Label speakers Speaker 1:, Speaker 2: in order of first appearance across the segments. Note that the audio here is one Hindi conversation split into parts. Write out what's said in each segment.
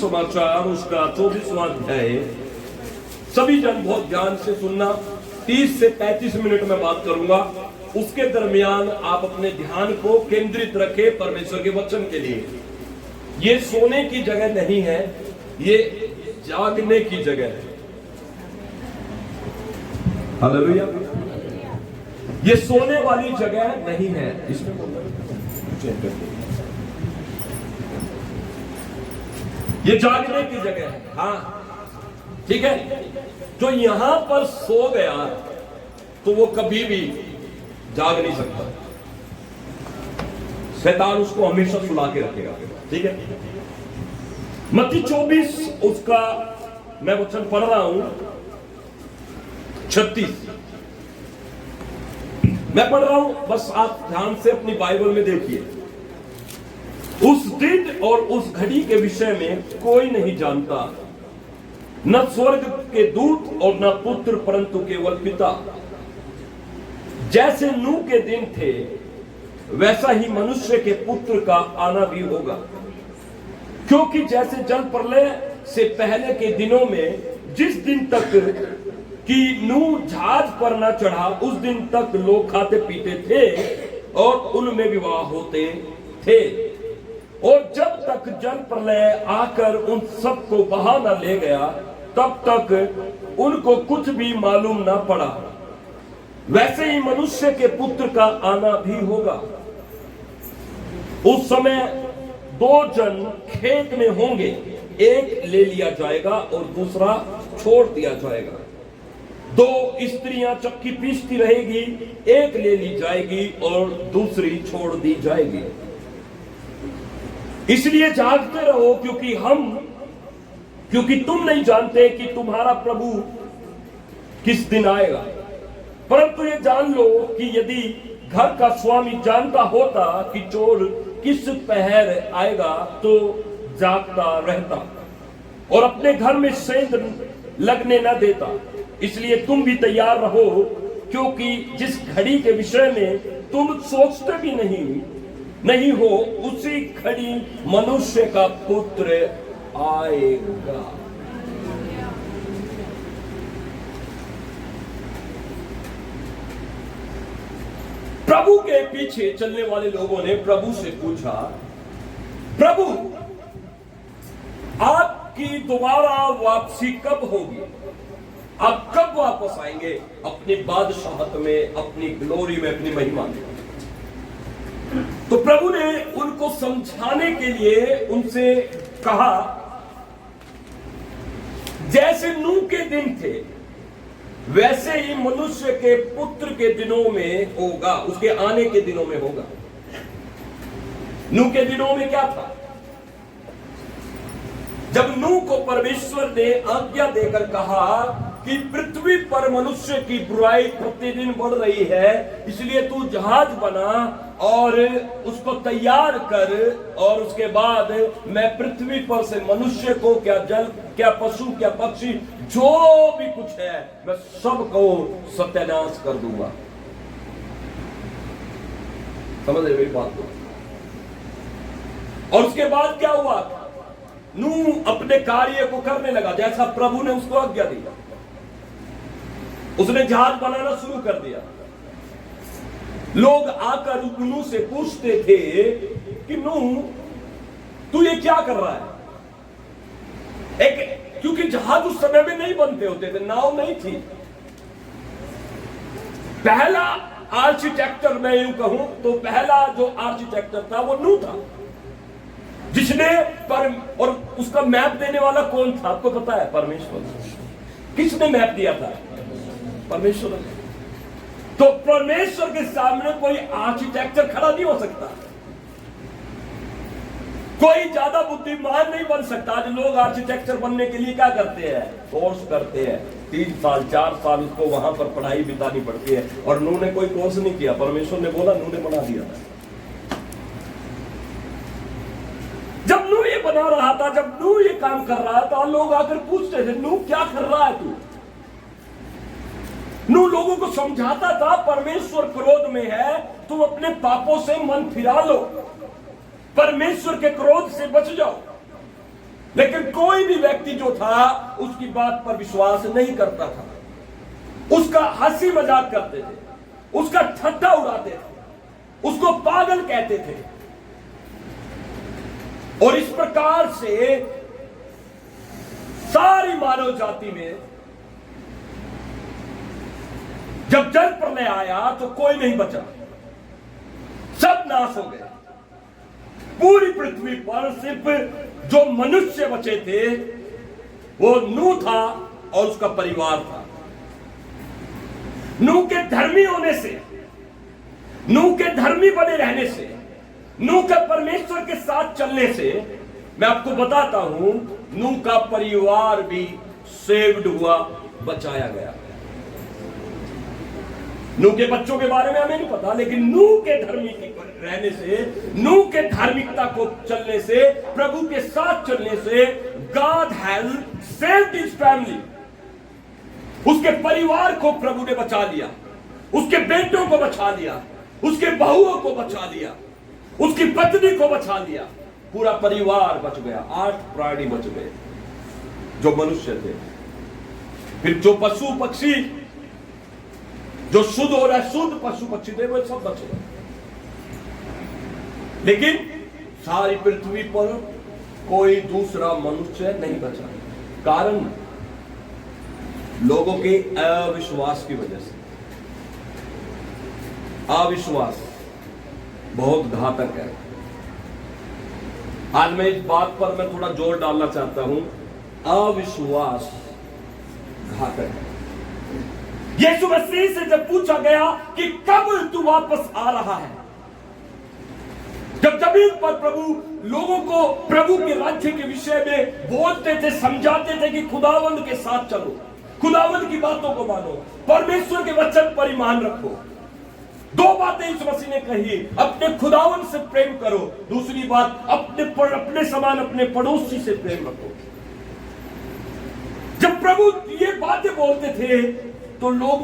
Speaker 1: सुसमाचार उसका 24वां अध्याय। सभी जन बहुत ध्यान से सुनना। 30 से 35 मिनट में बात करूंगा, उसके दरमियान आप अपने ध्यान को केंद्रित रखें परमेश्वर के वचन के लिए। ये सोने की जगह नहीं है, ये जागने की जगह है। हालेलुया। ये सोने वाली जगह नहीं है। इसमें ये जागने की जगह है। हाँ ठीक है। जो यहां पर सो गया तो वो कभी भी जाग नहीं सकता। शैतान उसको हमेशा सुला के रखेगा। ठीक है। मत्ती 24 उसका मैं वचन पढ़ रहा हूं 36 मैं पढ़ रहा हूं, बस आप ध्यान से अपनी बाइबल में देखिए। उस दिन और उस घड़ी के विषय में कोई नहीं जानता, न स्वर्ग के दूत और न पुत्र, परंतु केवल पिता। जैसे नूह के दिन थे वैसा ही मनुष्य के पुत्र का आना भी होगा। क्योंकि जैसे जल प्रलय से पहले के दिनों में जिस दिन तक कि नूह जहाज पर न चढ़ा, उस दिन तक लोग खाते पीते थे और उनमें विवाह होते थे। और जब तक जल प्रलय आकर उन सबको बहा न ले गया, तब तक उनको कुछ भी मालूम न पड़ा। वैसे ही मनुष्य के पुत्र का आना भी होगा। उस समय 2 जन खेत में होंगे, एक ले लिया जाएगा और दूसरा छोड़ दिया जाएगा। 2 स्त्रियां चक्की पीसती रहेगी, एक ले ली जाएगी और दूसरी छोड़ दी जाएगी। इसलिए जागते रहो, क्योंकि तुम नहीं जानते कि तुम्हारा प्रभु किस दिन आएगा। परंतु ये जान लो कि यदि घर का स्वामी जानता होता कि चोर किस पहर आएगा, तो जागता रहता और अपने घर में सेंध लगने न देता। इसलिए तुम भी तैयार रहो, क्योंकि जिस घड़ी के विषय में तुम सोचते भी नहीं हो, उसी घड़ी मनुष्य का पुत्र आएगा। प्रभु के पीछे चलने वाले लोगों ने प्रभु से पूछा, प्रभु आपकी दोबारा वापसी कब होगी? आप कब वापस आएंगे अपनी बादशाहत में, अपनी ग्लोरी में, अपनी महिमा में? तो प्रभु ने उनको समझाने के लिए उनसे कहा, जैसे नूह के दिन थे वैसे ही मनुष्य के पुत्र के दिनों में होगा, उसके आने के दिनों में होगा। नूह के दिनों में क्या था? जब नूह को परमेश्वर ने आज्ञा देकर कहा कि पृथ्वी पर मनुष्य की बुराई प्रतिदिन बढ़ रही है, इसलिए तू जहाज बना और उसको तैयार कर, और उसके बाद मैं पृथ्वी पर से मनुष्य को, क्या जल, क्या पशु, क्या पक्षी, जो भी कुछ है, मैं सबको सत्यानाश कर दूंगा। समझ रहे मेरी बात को? और उसके बाद क्या हुआ? नूह अपने कार्य को करने लगा जैसा प्रभु ने उसको आज्ञा दी। उसने जहाज बनाना शुरू कर दिया। लोग आकर नूह से पूछते थे कि नूह तू ये क्या कर रहा है? क्योंकि जहाज उस समय में नहीं बनते होते थे, नाव नहीं थी। पहला आर्किटेक्टर, मैं यूं कहूं तो पहला जो आर्किटेक्टर था वो नूह था, जिसने और उसका मैप देने वाला कौन था आपको पता है? परमेश्वर। किसने मैप दिया था? परमेश्वर ने। तो परमेश्वर के सामने कोई आर्किटेक्चर खड़ा नहीं हो सकता, कोई ज्यादा बुद्धिमान नहीं बन सकता। आज लोग आर्किटेक्चर बनने के लिए क्या करते हैं? कोर्स करते हैं, 3 साल 4 साल उसको वहां पर पढ़ाई बितानी पड़ती है। और नूह ने कोई कोर्स नहीं किया, परमेश्वर ने बोला, नूह ने बना दिया। जब नूह ये बना रहा था, जब नूह ये काम कर रहा था, लोग आकर पूछते थे, नूह क्या कर रहा है तू? नूह लोगों को समझाता था, परमेश्वर क्रोध में है, तुम अपने पापों से मन फिरा लो, परमेश्वर के क्रोध से बच जाओ। लेकिन कोई भी व्यक्ति जो था उसकी बात पर विश्वास नहीं करता था, उसका हंसी मजाक करते थे, उसका ठट्ठा उड़ाते थे, उसको पागल कहते थे। और इस प्रकार से सारी मानव जाति में जब जल प्रलय आया तो कोई नहीं बचा, सब नाश हो गए। पूरी पृथ्वी पर सिर्फ जो मनुष्य बचे थे वो नूह था और उसका परिवार था। नूह के धर्मी होने से, नूह के धर्मी बने रहने से, नूह का परमेश्वर के साथ चलने से, मैं आपको बताता हूं, नूह का परिवार भी सेव्ड हुआ, बचाया गया। नूह के बच्चों के बारे में हमें नहीं पता, लेकिन नूह के धर्मी रहने से, नूह के धार्मिकता को चलने से, प्रभु के साथ चलने से, God has saved his family. उसके परिवार को प्रभु ने बचा लिया, उसके बेटों को बचा लिया, उसके बहुओं को बचा लिया, उसकी पत्नी को बचा लिया, पूरा परिवार बच गया। 8 प्राणी बच गए जो मनुष्य थे। फिर जो पशु पक्षी, जो शुद्ध हो रहा है, शुद्ध पशु पक्षी थे, वो सब बच गए। लेकिन सारी पृथ्वी पर कोई दूसरा मनुष्य नहीं बचा। कारण लोगों के अविश्वास की वजह से। अविश्वास बहुत घातक है। आज मैं इस बात पर मैं थोड़ा जोर डालना चाहता हूं, अविश्वास घातक है। यीशु मसीह से जब पूछा गया कि कब तू वापस आ रहा है, जब जमीन पर प्रभु लोगों को प्रभु के राज्य के विषय में बोलते थे, समझाते थे कि खुदावंद के साथ चलो, खुदावंद की बातों को मानो, परमेश्वर के वचन पर ईमान रखो। 2 बातें यीशु मसीह ने कही, अपने खुदावंद से प्रेम करो, दूसरी बात अपने समान अपने पड़ोसी से प्रेम रखो। जब प्रभु ये बातें बोलते थे तो लोग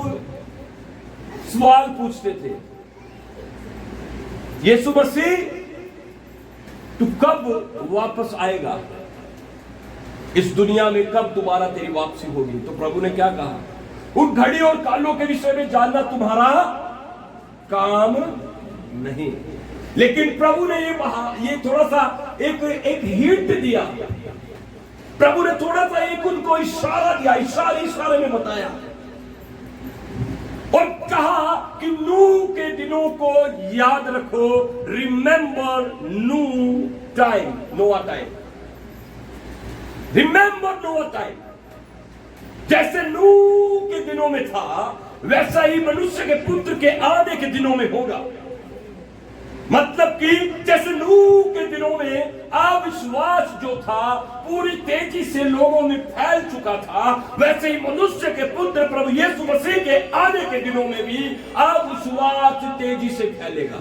Speaker 1: सवाल पूछते थे, यीशु मसीह तू कब वापस आएगा, इस दुनिया में कब दोबारा तेरी वापसी होगी? तो प्रभु ने क्या कहा, उन घड़ी और कालों के विषय में जानना तुम्हारा काम नहीं। लेकिन प्रभु ने ये थोड़ा सा एक हिंट दिया, प्रभु ने थोड़ा सा एक उनको इशारा दिया, इशारे में बताया और कहा कि नूह के दिनों को याद रखो, रिमेंबर नूह टाइम, नोआ टाइम, रिमेंबर नोआ टाइम। जैसे नूह के दिनों में था वैसा ही मनुष्य के पुत्र के आने के दिनों में होगा। मतलब कि जैसे नूह के दिनों में अविश्वास जो था पूरी तेजी से लोगों में फैल चुका था, वैसे ही मनुष्य के पुत्र प्रभु यीशु मसीह के आने के दिनों में भी अविश्वास तेजी से फैलेगा।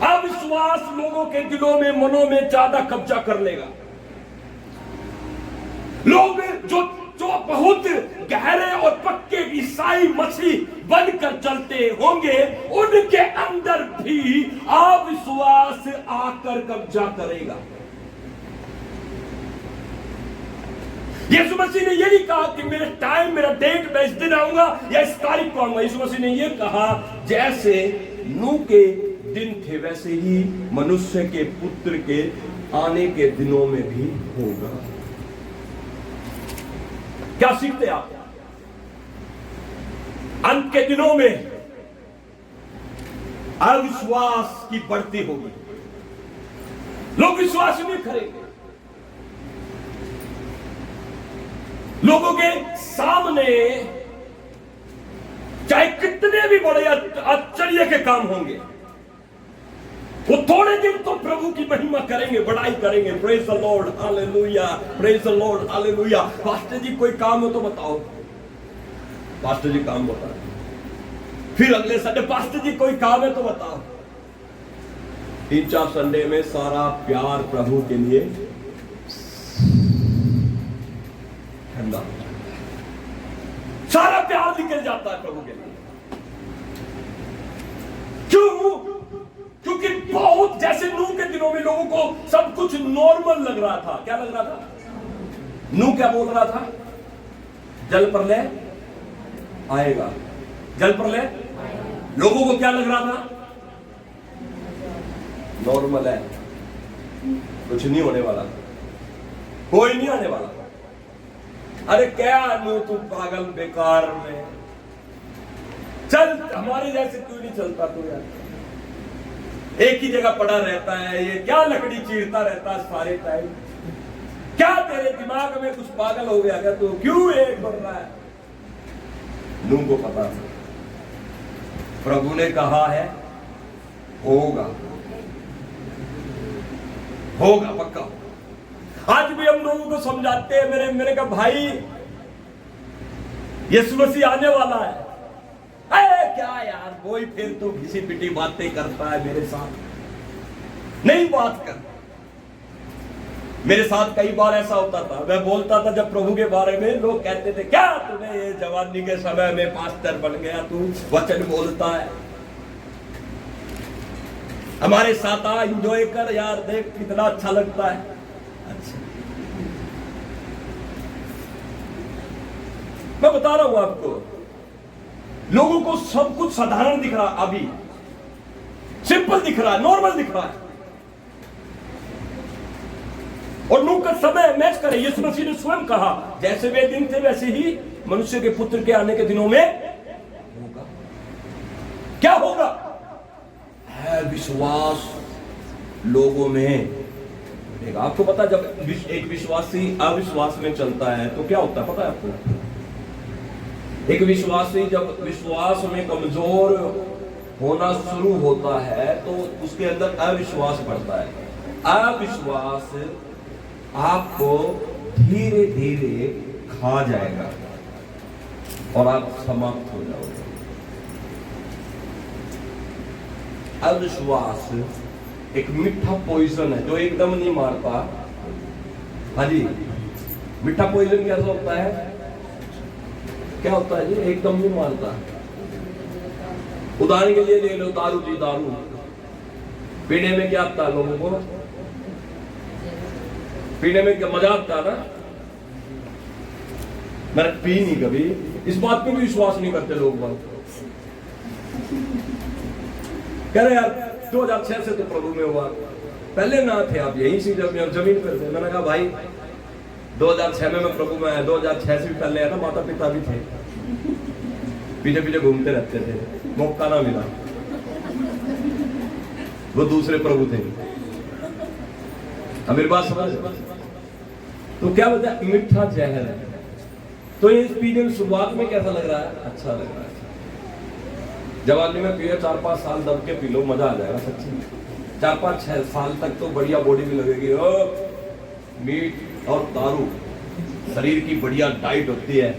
Speaker 1: अविश्वास लोगों के दिलों में, मनों में ज्यादा कब्जा कर लेगा। लोग जो बहुत गहरे और पक्के ईसाई मसीह बनकर चलते होंगे, उनके अंदर भी अविश्वास आकर कब्जा करेगा। यीशु मसीह ने ये नहीं कहा कि मेरा टाइम, मेरा डेट, मैं इस दिन आऊंगा या इस तारीख को आऊंगा। यीशु मसीह ने ये कहा जैसे नूह के दिन थे वैसे ही मनुष्य के पुत्र के आने के दिनों में भी होगा। क्या सीखते आप? अंत के दिनों में अविश्वास की बढ़ती होगी, लोग विश्वास नहीं करेंगे, लोगों के सामने चाहे कितने भी बड़े आश्चर्य के काम होंगे, वो थोड़े दिन तो प्रभु की महिमा करेंगे, बड़ाई करेंगे, praise the Lord, hallelujah, praise the Lord, hallelujah. Pastor ji कोई काम हो तो बताओ, पास्टर जी काम बताओ। फिर अगले संडे पास्टर जी कोई काम है तो बताओ। 3-4 संडे में सारा प्यार प्रभु के लिए ठंडा, सारा प्यार निकल जाता है प्रभु के लिए। क्यों? क्योंकि बहुत जैसे नूह के दिनों में लोगों को सब कुछ नॉर्मल लग रहा था। क्या लग रहा था? नूह क्या बोल रहा था? जल प्रलय आएगा, जल प्रलय। लोगों को क्या लग रहा था? नॉर्मल है, कुछ नहीं होने वाला, कोई नहीं आने वाला। अरे क्या नूह तू पागल बेकार में, चल हमारे जैसे क्यों नहीं चलता तू यार, एक ही जगह पड़ा रहता है, ये क्या लकड़ी चीरता रहता है सारे टाइम, क्या तेरे दिमाग में कुछ पागल हो गया क्या? तू क्यों एक बढ़ रहा है? नूह को पता था प्रभु ने कहा है होगा, होगा पक्का। आज भी हम लोगों को समझाते हैं, मेरे का भाई यीशु मसीह आने वाला है। अरे क्या यार, वही फिर तो घिसी पिटी बातें करता है मेरे साथ, नहीं बात कर। मेरे साथ कई बार ऐसा होता था, मैं बोलता था जब प्रभु के बारे में, लोग कहते थे क्या तूने ये जवानी के समय में पास्टर बन गया, तू वचन बोलता है, हमारे साथ आ, एंजॉय कर यार, देख कितना अच्छा लगता है। अच्छा, मैं बता रहा हूं आपको, लोगों को सब कुछ साधारण दिख रहा, अभी सिंपल दिख रहा है, नॉर्मल दिख रहा है। और नूह का समय मैच करे। यीशु मसीह ने स्वयं कहा जैसे वे दिन थे वैसे ही मनुष्य के पुत्र के आने के दिनों में होगा। क्या होगा? है विश्वास लोगों में। आपको पता, जब एक विश्वासी अविश्वास में चलता है तो क्या होता है पता है आपको? एक विश्वासी जब विश्वास में कमजोर होना शुरू होता है तो उसके अंदर अविश्वास बढ़ता है। अविश्वास आपको धीरे धीरे खा जाएगा और आप समाप्त हो जाओगे। अविश्वास एक मीठा पॉइजन है जो एकदम नहीं मारता। हाँ जी, मीठा पॉइजन कैसा होता है? क्या होता है जी? एकदम नहीं मारता। उदाहरण के लिए ले लो दारू जी, दारू पीने में क्या आता है लोगों को? पीने में क्या मजा आता है ना? मैंने पी नहीं कभी, इस बात पे भी विश्वास नहीं करते लोग। बात कह रहे यार 2006 से तो प्रभु में हुआ, पहले ना थे आप, यहीं से जब जमीन पर थे। मैंने कहा भाई 2006 में मैं प्रभु में आया, 2006 से भी पहले आया ना, माता पिता भी थे, पीछे पीछे घूमते रहते थे, मौका ना मिला, वो दूसरे प्रभु थे। अब मेरी बात समझ? तो क्या बता, मीठा जहर है। तो ये पीने में शुरुआत में कैसा लग रहा है? अच्छा लग रहा है। जवानी में पिए 4-5 साल दब के पी लो, मजा आ जाएगा सच्ची। 4-5-6 साल तक तो बढ़िया बॉडी भी लगेगी। मीट और दारू शरीर की बढ़िया डाइट होती है,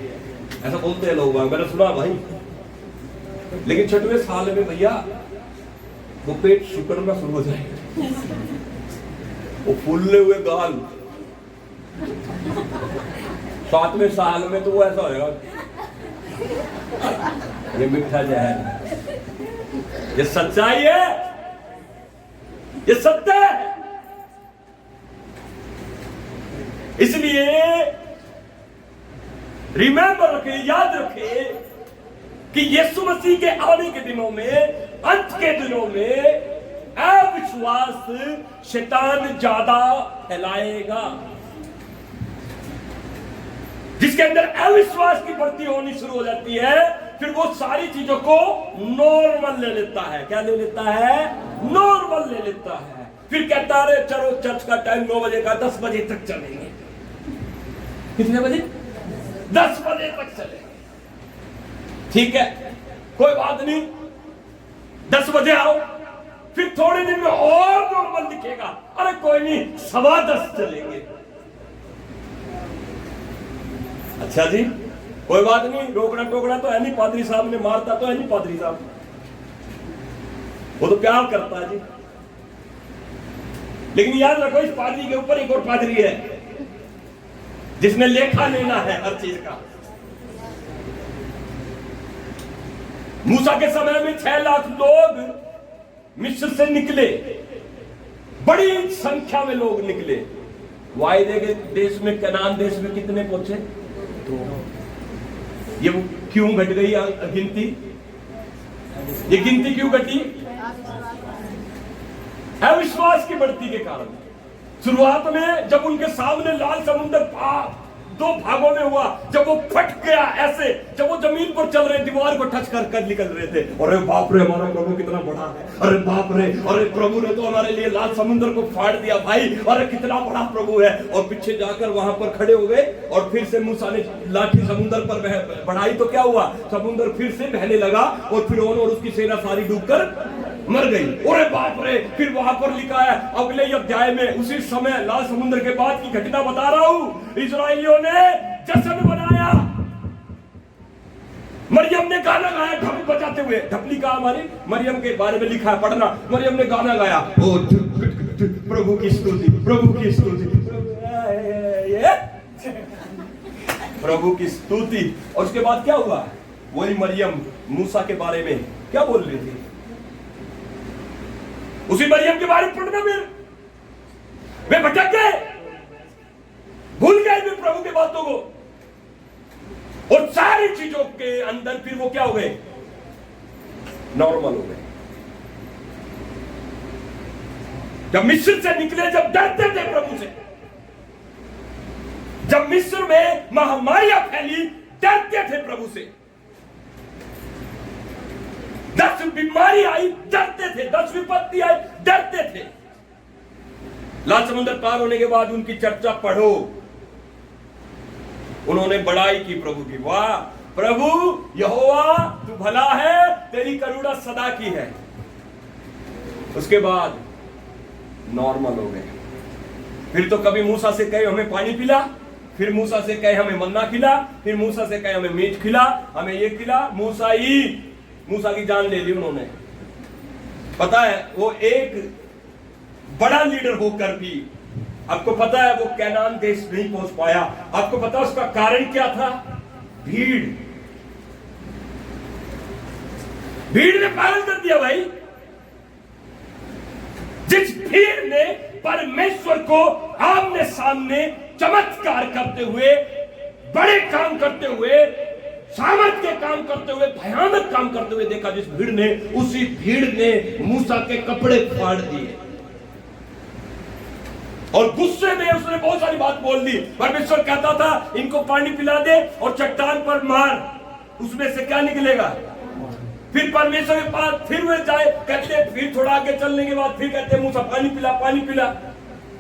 Speaker 1: ऐसा बोलते हैं लोग, मैंने सुना भाई। लेकिन 6वें साल में भैया वो पेट सिकुड़ना शुरू हो जाएगा, वो फूलने हुए गाल। 7वें साल में तो वो ऐसा होगा, ये मीठा जहर, ये सच्चाई है, ये सत्य है। इसलिए रिमेंबर रखे, याद रखे कि यीशु मसीह के आने के दिनों में, अंत के दिनों में अविश्वास शैतान ज्यादा फैलाएगा। जिसके अंदर अविश्वास की बढ़ती होनी शुरू हो जाती है, फिर वो सारी चीजों को नॉर्मल ले लेता है। क्या ले लेता है? नॉर्मल ले लेता है। फिर कहता है चलो चर्च का टाइम 9 बजे का, 10 बजे तक चलेंगे। कितने बजे? 10 बजे तक चलेंगे। ठीक है, कोई बात नहीं, 10 बजे आओ। फिर थोड़े दिन में और नॉर्मल दिखेगा, अरे कोई नहीं 10:15 चलेंगे। अच्छा जी, कोई बात नहीं, रोकना टोकना तो है नहीं, पादरी साहब ने मारता तो है नहीं, पादरी साहब वो तो प्यार करता है जी। लेकिन याद रखो, इस पादरी के ऊपर एक और पादरी है जिसने लेखा लेना है हर चीज का। मूसा के समय में 6 लाख लोग मिस्र से निकले, बड़ी संख्या में लोग निकले। वायदे के देश में, कनान देश में कितने पहुंचे? ये क्यों घट गई गिनती? ये गिनती क्यों घटी? अविश्वास की बढ़ती के कारण। शुरुआत में जब उनके सामने लाल समुद्र दो भागों में हुआ, जब वो फट गया ऐसे, जब वो जमीन पर चल रहे, दीवार को टच कर कर निकल रहे थे, अरे बाप रे हमारा प्रभु कितना बड़ा है, अरे बाप रे, अरे प्रभु ने तो हमारे लिए लाल समुद्र को फाड़ दिया भाई, अरे कितना बड़ा प्रभु है। और पीछे जाकर वहां पर खड़े हो गए और फिर से मूसा ने लाठी समुद्र पर बढ़ाई तो क्या हुआ? समुद्र फिर से बहने लगा और फिरौन और उसकी सेना सारी डूबकर मर गई। अरे बाप रे। फिर वहां पर लिखा है अगले अध्याय में, उसी समय लाल समुद्र के बाद की घटना बता रहा हूं, इस्राएलियों ने जश्न बनाया, मरियम ने गाना गाया ढपली बजाते हुए। ढपली का हमारी मरियम के बारे में लिखा है, पढ़ना। मरियम ने गाना गाया, ओ प्रभु की स्तुति, प्रभु की स्तुति, प्रभु की स्तुति। और उसके बाद क्या हुआ? वही मरियम मूसा के बारे में क्या बोल रही थी? उसी मरियम के बारे में पढ़ना। वे भटक गए, भूल गए वे प्रभु के बातों को, और सारी चीजों के अंदर फिर वो क्या हो गए? नॉर्मल हो गए। जब मिस्र से निकले, जब डरते थे प्रभु से, जब मिस्र में महामारियां फैली, डरते थे प्रभु से, 10 बीमारी आई, डरते थे, 10 विपत्ति आई, डरते थे। लाल समुद्र पार होने के बाद उनकी चर्चा पढ़ो, उन्होंने बड़ाई की प्रभु की। वाह प्रभु यहोवा तू भला है, तेरी करुणा सदा की है। उसके बाद नॉर्मल हो गए। फिर तो कभी मूसा से कहे हमें पानी पिला, फिर मूसा से कहे हमें मन्ना खिला, फिर मूसा से कहे हमें मीट खिला, हमें ये खिला। मूसा की जान ले ली उन्होंने। पता है वो एक बड़ा लीडर होकर भी, आपको पता है वो कैनान देश नहीं पहुंच पाया। आपको पता है उसका कारण क्या था? भीड़। भीड़ ने पागल कर दिया भाई। जिस भीड़ ने परमेश्वर को आमने सामने चमत्कार करते हुए, बड़े काम करते हुए, सामर्थ के काम करते हुए, भयानक काम करते हुए देखा, जिस भीड़ ने, उसी भीड़ ने मूसा के कपड़े फाड़ दिए और गुस्से में उसने बहुत सारी बात बोल दी। परमेश्वर कहता था इनको पानी पिला दे और चट्टान पर मार, उसमें से क्या निकलेगा? फिर परमेश्वर के पास फिर वे जाए, कहते फिर थोड़ा आगे चलने के बाद फिर कहते मूसा पानी पिला, पानी पिला।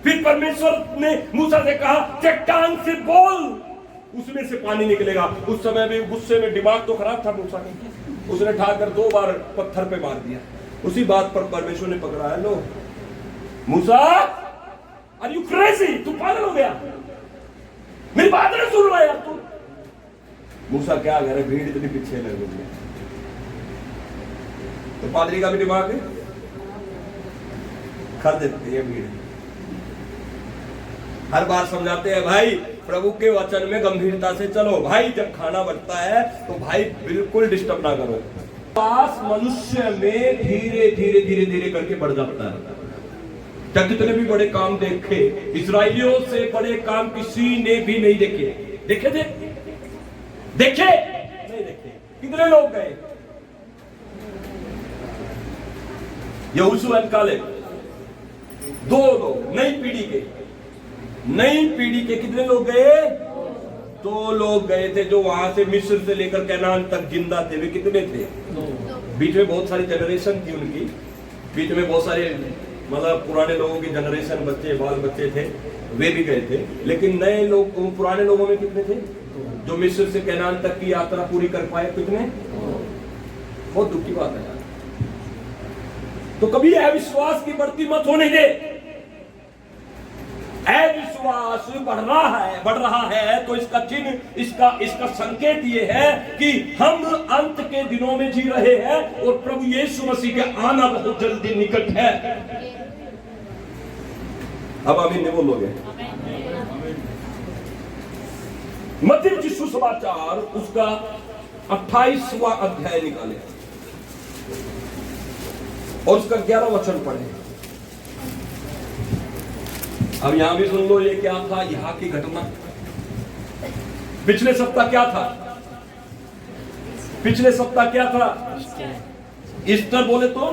Speaker 1: फिर परमेश्वर ने मूसा से कहा चट्टान से बोल, उसमें से पानी निकलेगा। उस समय भी गुस्से में दिमाग तो खराब था मूसा का, उसने ठाकर 2 बार पत्थर पे मार दिया। उसी बात पर परमेश्वर ने पकड़ा, लो मूसा आर यू क्रेजी, तू पागल हो गया, मेरी बात नहीं सुन रहा यार तू। मूसा क्या कह रहे, भीड़ इतनी पीछे लग गई। तो पादरी का भी दिमाग है, कर देते हैं भीड़। हर बार समझाते हैं भाई प्रभु के वचन में गंभीरता से चलो भाई, जब खाना बनता है तो भाई बिल्कुल डिस्टर्ब ना करो। पास मनुष्य में धीरे धीरे धीरे धीरे करके बढ़ जाता है। जब कितने भी बड़े काम देखे, इस्राएलियों से बड़े काम किसी ने भी नहीं देखे। देखे थे? देखे नहीं देखे। कितने लोग गए? यहोशू और कालेब, 2 लोग, नई पीढ़ी के कितने लोग गए? 2 लोग गए थे जो वहां से मिस्र से लेकर कैनान तक जिंदा थे। वे कितने थे? बीच में बहुत सारी जनरेशन थी उनकी, बीच में बहुत सारे मतलब पुराने लोगों की जनरेशन, बच्चे बाल बच्चे थे, वे भी गए थे। लेकिन नए लोग, पुराने लोगों में कितने थे जो मिस्र से कैनान तक की यात्रा पूरी कर पाए? कितने? बहुत दुख की बात है यार। तो कभी अविश्वास की बढ़ती मत होने दे। अविश्वास बढ़ रहा है तो इसका चिन्ह, इसका संकेत ये है कि हम अंत के दिनों में जी रहे हैं और प्रभु यीशु मसीह के आना बहुत जल्दी निकट है। अब आमीन नहीं बोलोगे? मत्ती सुसमाचार उसका 28वां अध्याय निकाले और उसका 11वां वचन पढ़े। अब यहां भी सुन लो, ये क्या था यहाँ की घटना। पिछले सप्ताह क्या था? पिछले सप्ताह क्या था? ईस्टर बोले तो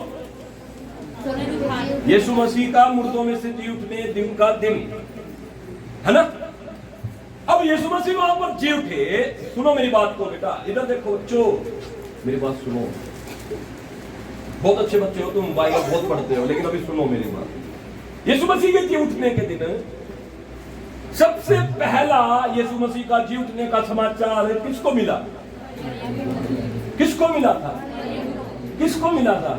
Speaker 1: यीशु मसीह का मुर्दों में से जी उठने दिन का दिन है ना। अब यीशु मसीह वहां पर जी उठे। सुनो मेरी बात को बेटा, इधर देखो बच्चों, मेरी बात सुनो। बहुत अच्छे बच्चे हो तुम, बाइबल बहुत पढ़ते हो, लेकिन अभी सुनो मेरी बात। यीशु मसीह के जी उठने के दिन सबसे पहला यीशु मसीह का जी उठने का समाचार किसको मिला? किसको मिला था? किसको मिला था?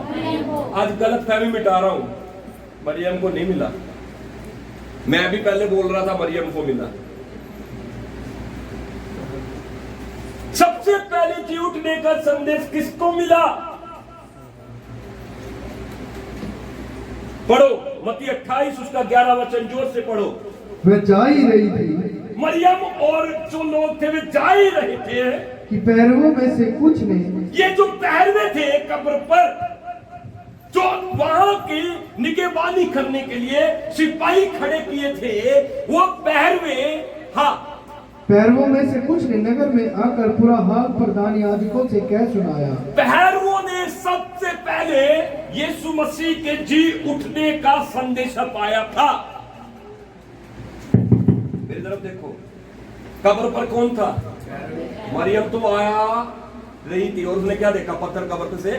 Speaker 1: आज गलत फहमी मिटा रहा हूं, मरियम को नहीं मिला। मैं भी पहले बोल रहा था मरियम को मिला। सबसे पहले जी उठने का संदेश किसको मिला? पढ़ो मत्ती 28 उसका 11 वचन, जोर से पढ़ो।
Speaker 2: वे जा ही रही थी,
Speaker 1: मरियम और जो लोग थे वे जा ही रहे थे
Speaker 2: कि पैरवों में से कुछ ने,
Speaker 1: ये जो पहरवे थे कब्र पर, जो वहां की निगहबानी करने के लिए सिपाही खड़े किए थे, वो पहरवे, हाँ,
Speaker 2: पैरवों में से कुछ ने नगर में आकर पूरा हाल प्रधान याजकों से कह सुनाया।
Speaker 1: पहरवों ने सबसे पहले यीशु मसीह के जी उठने का संदेश पाया था। मेरी तरफ देखो, कब्र पर कौन था? मरियम तो आया रही थी और उसने क्या देखा? पत्थर कब्र से।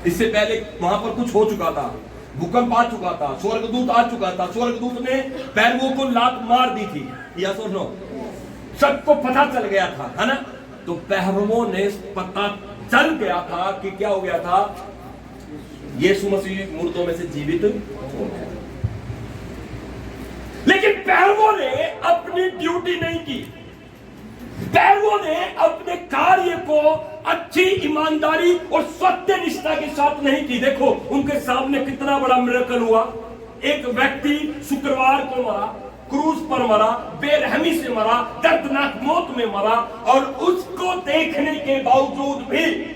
Speaker 1: इससे पहले वहां पर कुछ हो चुका था, भूकंप आ चुका था, स्वर्गदूत आ चुका था, स्वर्गदूत ने पैरवों को लात मार दी थी, या सुनो, सबको पता चल गया था, है ना। तो पैरवों ने पता चल गया था कि क्या हो गया था, यीशु मसीह मुर्दों में से जीवित हो गया। लेकिन पैरवों ने अपनी ड्यूटी नहीं की। पैरवों ने अपने कार्य को अच्छी ईमानदारी और सत्य निष्ठा के साथ नहीं की। देखो उनके सामने कितना बड़ा मिरेकल हुआ। एक व्यक्ति शुक्रवार को मरा, क्रूस पर मरा, बेरहमी से मरा, दर्दनाक मौत में मरा, और उसको देखने के बावजूद भी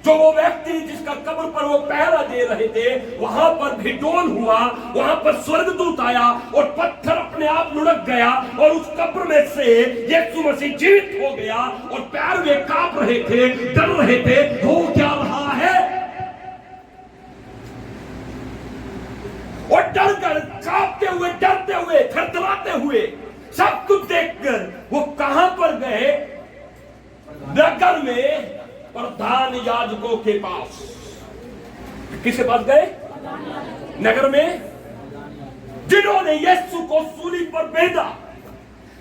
Speaker 1: जो वो व्यक्ति जिसका कब्र पर वो पहरा दे रहे थे, वहां पर भी डोल हुआ, वहां पर स्वर्गदूत आया और पत्थर अपने आप लुढ़क गया और उस कब्र में से यीशु मसीह जीवित हो गया। और पैर वे कांप रहे थे, डर रहे थे, हो क्या रहा है। और डर कर, कांपते हुए, डरते हुए, थरथराते हुए, सब कुछ देखकर वो कहां पर गए? नगर में प्रधान याजकों के पास। किसके पास गए? नगर में जिन्होंने यीशु को सूली पर बेधा,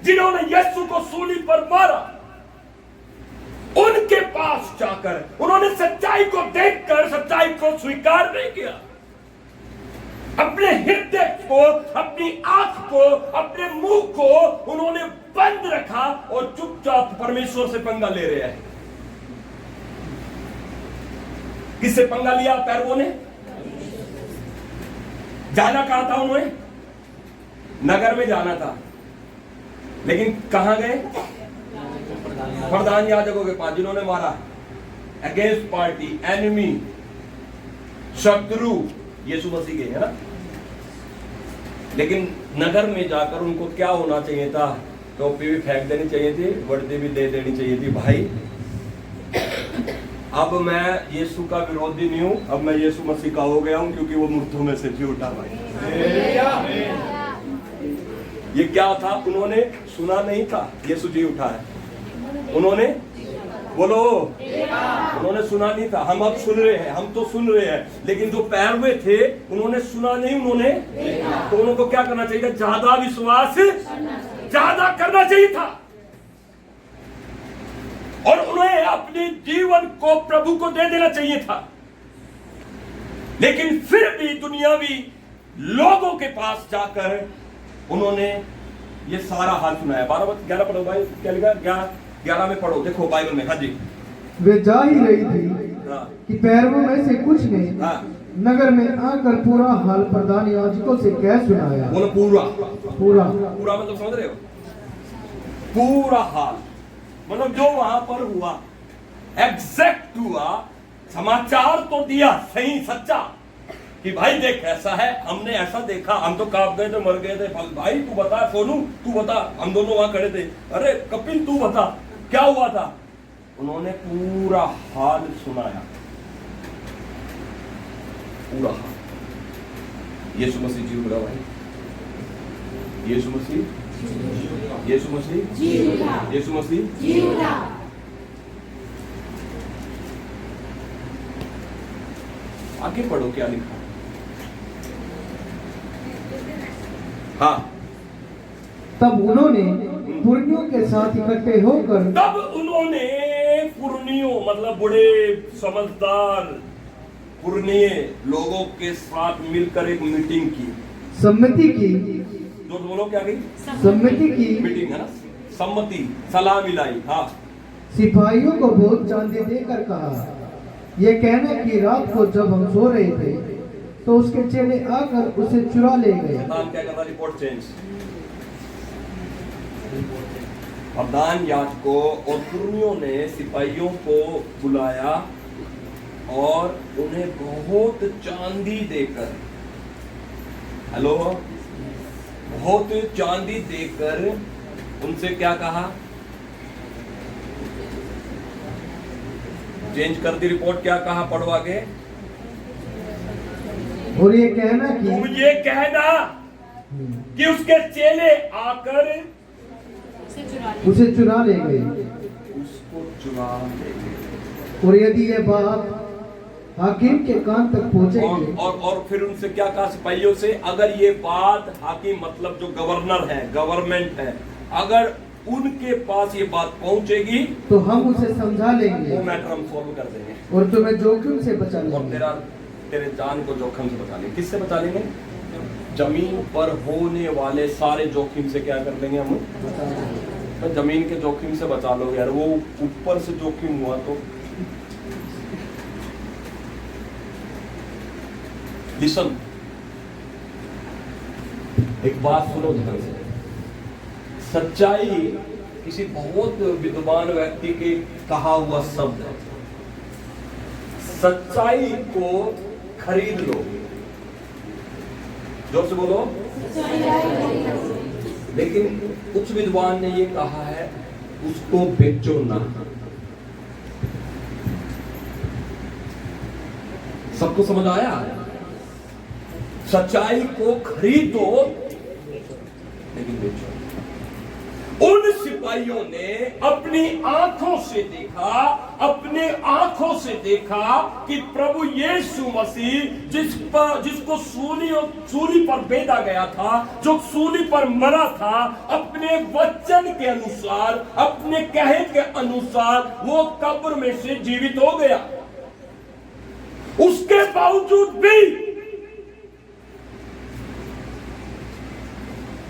Speaker 1: जिन्होंने यीशु को सूली पर मारा, उनके पास जाकर उन्होंने सच्चाई को देखकर सच्चाई को स्वीकार नहीं किया। अपने हृदय को, अपनी आंख को, अपने मुंह को उन्होंने बंद रखा और चुपचाप परमेश्वर से पंगा ले रहे हैं। किससे पंगा लिया? पैरवों ने। जाना कहां था उन्होंने? नगर में जाना था, लेकिन कहां गए? प्रधान याजकों के पास, जिन्होंने मारा, अगेंस्ट पार्टी, एनिमी, शत्रु यीशु मसीह के, है ना। लेकिन नगर में जाकर उनको क्या होना चाहिए था? टोपी भी फेंक देनी चाहिए थी, वर्दी भी दे देनी चाहिए थी। भाई अब मैं यीशु का विरोधी नहीं हूं, अब मैं यीशु मसीह का हो गया हूं, क्योंकि वो मुर्दों में से जी उठा। भाई ये क्या था? उन्होंने सुना नहीं था यीशु जी उठा है। उन्होंने, बोलो, उन्होंने सुना नहीं था। हम अब सुन रहे हैं, हम तो सुन रहे हैं, लेकिन जो पैरवे थे उन्होंने सुना नहीं, उन्होंने। तो उनको क्या करना चाहिए? ज्यादा विश्वास ज्यादा करना चाहिए था, और उन्हें अपने जीवन को प्रभु को दे देना चाहिए था। लेकिन फिर भी दुनियावी लोगों के पास जाकर उन्होंने ये सारा हाल सुनाया। 12-11 पढ़ो भाई, क्या लिखा? 11 में पढ़ो, देखो बाइबल में। हाँ जी।
Speaker 2: वे जा ही रही थी, हाँ, कि पैरवों में से कुछ ने, हाँ, नगर में आकर पूरा हाल प्रधान याजकों से कह सुनाया।
Speaker 1: बोलो पूरा।
Speaker 2: पूरा
Speaker 1: पूरा मतलब समझ रहे हो? पूरा हाल मतलब जो वहां पर हुआ, एग्जैक्ट हुआ, समाचार तो दिया सही सच्चा, कि भाई देख ऐसा है, हमने ऐसा देखा, हम तो कांप गए थे, मर गए थे। भाई तू बता, सोनू तू बता, हम दोनों वहां खड़े थे, अरे कपिल तू बता क्या हुआ था। उन्होंने पूरा हाल सुनाया, पूरा हाल। यीशु मसीह जी उठा भाई, यीशु मसीह, यीशु मसीह, यीशु मसीह। आगे पढ़ो क्या लिखा। हाँ,
Speaker 2: तब उन्होंने पुरनियों के साथ इकट्ठे होकर
Speaker 1: पुरनियों मतलब बड़े समझदार पुरनिये लोगों के साथ मिलकर एक मीटिंग की,
Speaker 2: सम्मति की।
Speaker 1: जो बोलो क्या गई,
Speaker 2: सम्मति की
Speaker 1: मीटिंग है ना, सम्मति, सलाह मिलाई। हाँ,
Speaker 2: सिपाहियों को बहुत चांदी देकर कहा, यह कहना कि रात को जब हम सो रहे थे तो उसके चेले आकर उसे चुरा ले गए।
Speaker 1: क्या करता, रिपोर्ट चेंज। प्रधान याजकों और पुरनियों ने सिपाहियों को बुलाया और उन्हें बहुत चांदी देकर, हेलो, बहुत चांदी देकर उनसे क्या कहा, चेंज कर दी रिपोर्ट। क्या कहा, पढ़ो आगे।
Speaker 2: और ये कहना कि
Speaker 1: तुम ये कहना कि उसके चेले आकर
Speaker 2: उसे चुरा ले गए,
Speaker 1: उसको चुरा ले गए।
Speaker 2: और यदि ये बात हाकिम के कान तक पहुंचेगी,
Speaker 1: और फिर उनसे क्या कहा सिपाहियों से, अगर ये बात हाकिम मतलब जो गवर्नर है, गवर्नमेंट है, अगर उनके पास ये बात पहुंचेगी
Speaker 2: तो हम उसे समझा लेंगे,
Speaker 1: वो मैटर हम सॉल्व कर देंगे
Speaker 2: और तुम्हें जोखिम से बचा
Speaker 1: और
Speaker 2: लेंगे।
Speaker 1: तेरे जान को जोखिम से बचा लेंगे। किससे बचा लेंगे, जमीन पर होने वाले सारे जोखिम से क्या कर लेंगे हम, तो जमीन के जोखिम से बचा लो यार, वो ऊपर से जोखिम हुआ तो। लिसन, एक बात सुनो ध्यान से। सच्चाई किसी बहुत विद्वान व्यक्ति के कहा हुआ शब्द है। सच्चाई को खरीद लो, जोर से बोलो। लेकिन कुछ विद्वान ने ये कहा है, उसको बेचो ना। सबको समझ आया? सच्चाई को खरीदो लेकिन बेचो। उन सिपाहियों ने अपनी आंखों से देखा, अपने आंखों से देखा कि प्रभु यीशु मसीह जिसको सूली पर बेधा गया था, जो सूली पर मरा था, अपने वचन के अनुसार, अपने कहे के अनुसार वो कब्र में से जीवित हो गया। उसके बावजूद भी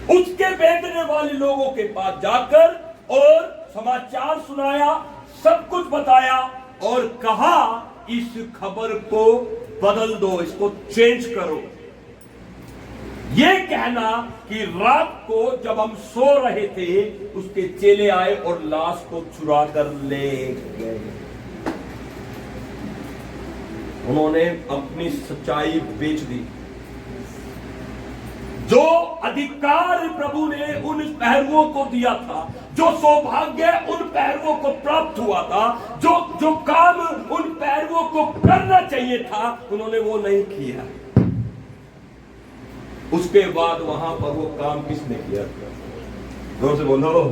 Speaker 1: उसके बेचने वाले लोगों के पास जाकर और समाचार सुनाया, सब कुछ बताया और कहा इस खबर को बदल दो, इसको चेंज करो। यह कहना कि रात को जब हम सो रहे थे उसके चेले आए और लाश को चुरा कर ले गए। उन्होंने अपनी सच्चाई बेच दी। जो अधिकार प्रभु ने उन पहरुओं को दिया था, जो सौभाग्य उन पहरुओं को प्राप्त हुआ था, जो काम उन पहरुओं को करना चाहिए था, उन्होंने वो नहीं किया। उसके बाद वहां पर वो काम किसने किया? जोर से बोलो,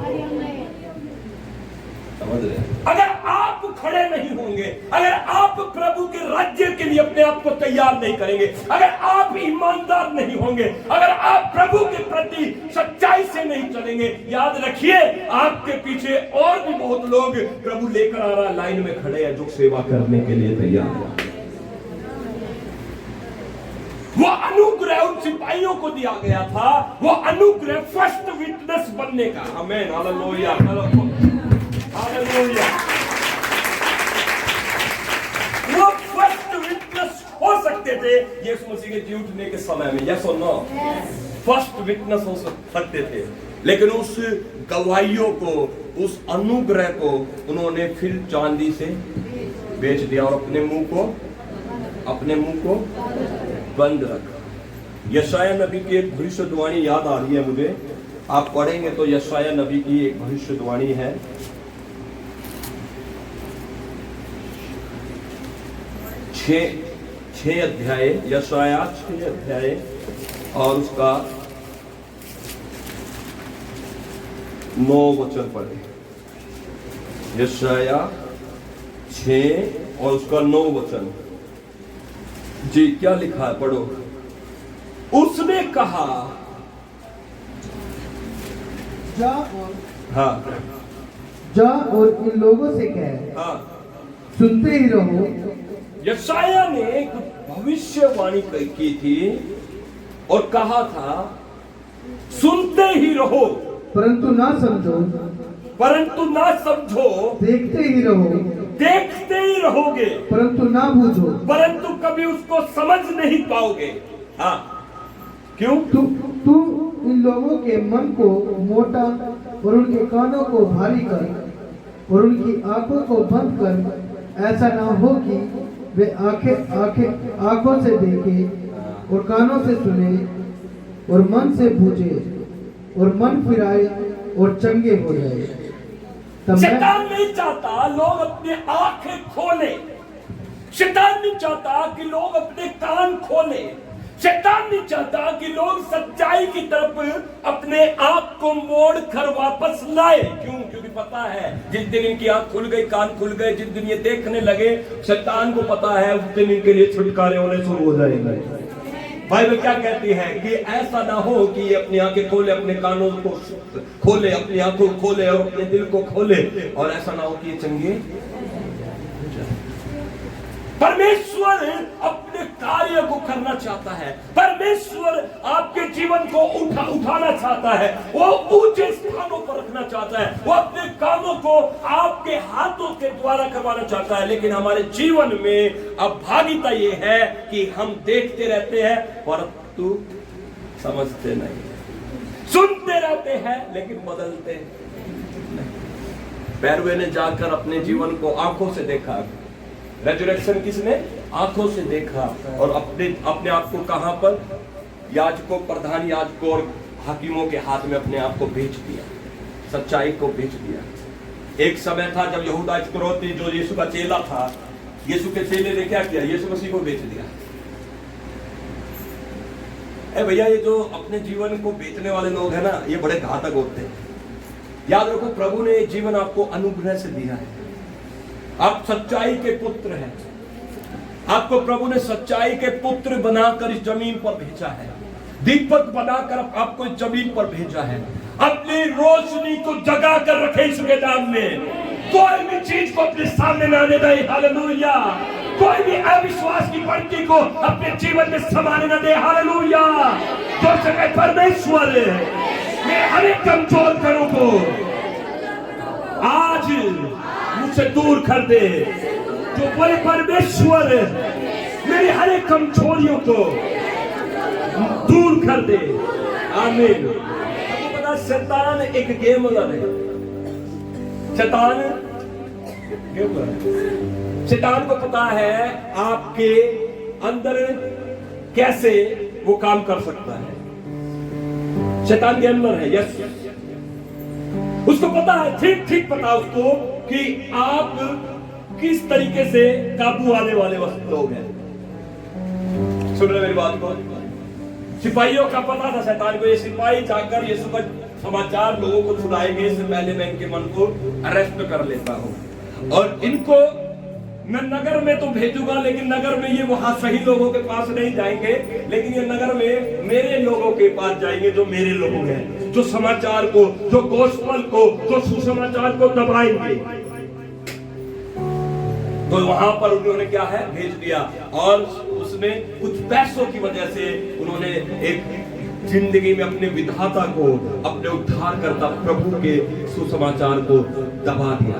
Speaker 1: समझ रहे हैं? अगर आप खड़े नहीं होंगे, अगर आप प्रभु के राज्य के लिए अपने आप को तैयार नहीं करेंगे, अगर आप ईमानदार नहीं होंगे, अगर आप प्रभु के प्रति सच्चाई से नहीं चलेंगे, याद रखिए आपके पीछे और भी बहुत लोग प्रभु लेकर आ रहा लाइन में खड़े हैं जो सेवा करने के लिए तैयार है। वो अनुग्रह उन सिपाहियों को दिया गया था, वो अनुग्रह फर्स्ट विटनेस बनने का। आमीन, हालेलुया, हालेलुया। वो फर्स्ट विटनेस हो सकते थे यीशु मसीह के जी उठने के समय में, यस और नो? फर्स्ट विटनेस हो सकते थे, लेकिन उस गवाहियों को, उस अनुग्रह को उन्होंने फिर चांदी से बेच दिया और अपने मुंह को बंद रखा। यशाया नबी की एक भविष्यवाणी याद आ रही है मुझे, आप पढ़ेंगे तो यशाया नबी की एक भविष्यवाणी है। छह अध्याय, यशाया 6 अध्याय और उसका 9 वचन पढ़े। यशाया 6 और उसका 9 वचन। जी क्या लिखा है, पढ़ो। उसने कहा,
Speaker 2: जा और
Speaker 1: हाँ
Speaker 2: जा और इन लोगों से कह,
Speaker 1: हाँ,
Speaker 2: सुनते ही रहो।
Speaker 1: यशाया ने कुछ भविष्यवाणी की थी और कहा था सुनते ही रहो
Speaker 2: परंतु ना समझो,
Speaker 1: परंतु ना समझो,
Speaker 2: देखते ही रहो
Speaker 1: देखते ही रहोगे
Speaker 2: परंतु ना बूझो।
Speaker 1: परंतु कभी उसको समझ नहीं पाओगे। हाँ, क्यों?
Speaker 2: तू इन लोगों के मन को मोटा और उनके कानों को भारी कर और उनकी आंखों को बंद कर, ऐसा ना हो कि वे आंखों से देखे और कानों से सुने और मन से बूझे और मन फिराए और चंगे हो जाए। तब
Speaker 1: शैतान नहीं चाहता लोग अपनी आंखें खोले, शैतान नहीं चाहता कि लोग अपने कान खोले, शैतान नहीं चाहता कि लोग सच्चाई की तरफ अपने आप को मोड़ कर वापस लाए। क्यों? क्योंकि पता है जिस दिन इनकी आंख खुल गई, कान खुल गए, जिस दिन ये देखने लगे, शैतान को पता है उस दिन इनके लिए छुटकारे होने शुरू हो जाएंगे। बाइबल क्या कहती है कि ऐसा ना हो कि ये अपनी आंखें खोले, अपने कानों को खोले, अपनी आंखों को खोले और अपने दिल को खोले, और ऐसा ना हो कि ये चंगे। परमेश्वर अपने कार्य को करना चाहता है, परमेश्वर आपके जीवन को उठाना चाहता है, वो ऊंचे स्थानों पर रखना चाहता है, वो अपने कामों को आपके हाथों के द्वारा करवाना चाहता है। लेकिन हमारे जीवन में अभागिता ये है कि हम देखते रहते हैं परंतु समझते नहीं, सुनते रहते हैं लेकिन बदलते नहीं। पैरवे ने जाकर अपने जीवन को आंखों से देखा, रेजरेक्शन किसने? आंखों से देखा, और अपने आप को कहां पर? याजकों, प्रधान याजकों और हाकिमों के हाथ में अपने आप को बेच दिया, सच्चाई को बेच दिया। एक समय था जब यहूदा इस्करियोती जो यीशु का चेला था, यीशु के चेले ने क्या किया? यीशु मसीह को बेच दिया। भैया, ये जो अपने जीवन को बेचने वाले लोग हैं ना, ये बड़े घातक होते हैं। याद रखो, प्रभु ने जीवन आपको अनुग्रह से दिया है, आप सच्चाई के पुत्र हैं, आपको प्रभु ने सच्चाई के पुत्र बनाकर इस जमीन पर भेजा है, दीपक बनाकर आपको इस जमीन पर भेजा है। अपनी रोशनी को जगा कर रखे इसके नाम में, कोई भी चीज को अपने सामने न आने दे। हालेलुया। कोई भी अविश्वास की पंक्ति को अपने जीवन में समाने न दे। हालेलुया। तो सके परमेश्वर मेरे हर एक कमजोर करों को आज मुझसे दूर कर दे, जो बड़े परमेश्वर मेरी हर एक कमजोरियों को दूर कर दे। आमीन। आपको पता, शैतान एक गेमर है, शैतान गेमर है। शैतान को पता है आपके अंदर कैसे वो काम कर सकता है। शैतान गेमर है, यस, उसको पता है, ठीक ठीक पता उसको कि आप किस तरीके से काबू आने वाले लोग हैं। सुन रहे मेरी बात को? सिपाहियों का पता था शैतान को, ये सिपाही जाकर यीशु का समाचार लोगों को सुनाएंगे, इससे पहले मैं इनके मन को अरेस्ट कर लेता हूं और इनको मैं नगर में तो भेजूंगा, लेकिन नगर में ये वहां सही लोगों के पास नहीं जाएंगे, लेकिन ये नगर में मेरे लोगों के पास जाएंगे, जो मेरे लोग हैं, जो समाचार को, जो गोस्पल को, जो सुसमाचार को दबाएंगे। तो वहां पर उन्होंने क्या है, भेज दिया, और उसने कुछ पैसों की वजह से उन्होंने एक जिंदगी में अपने विधाता को, अपने उद्धारकर्ता प्रभु के सुसमाचार को दबा दिया।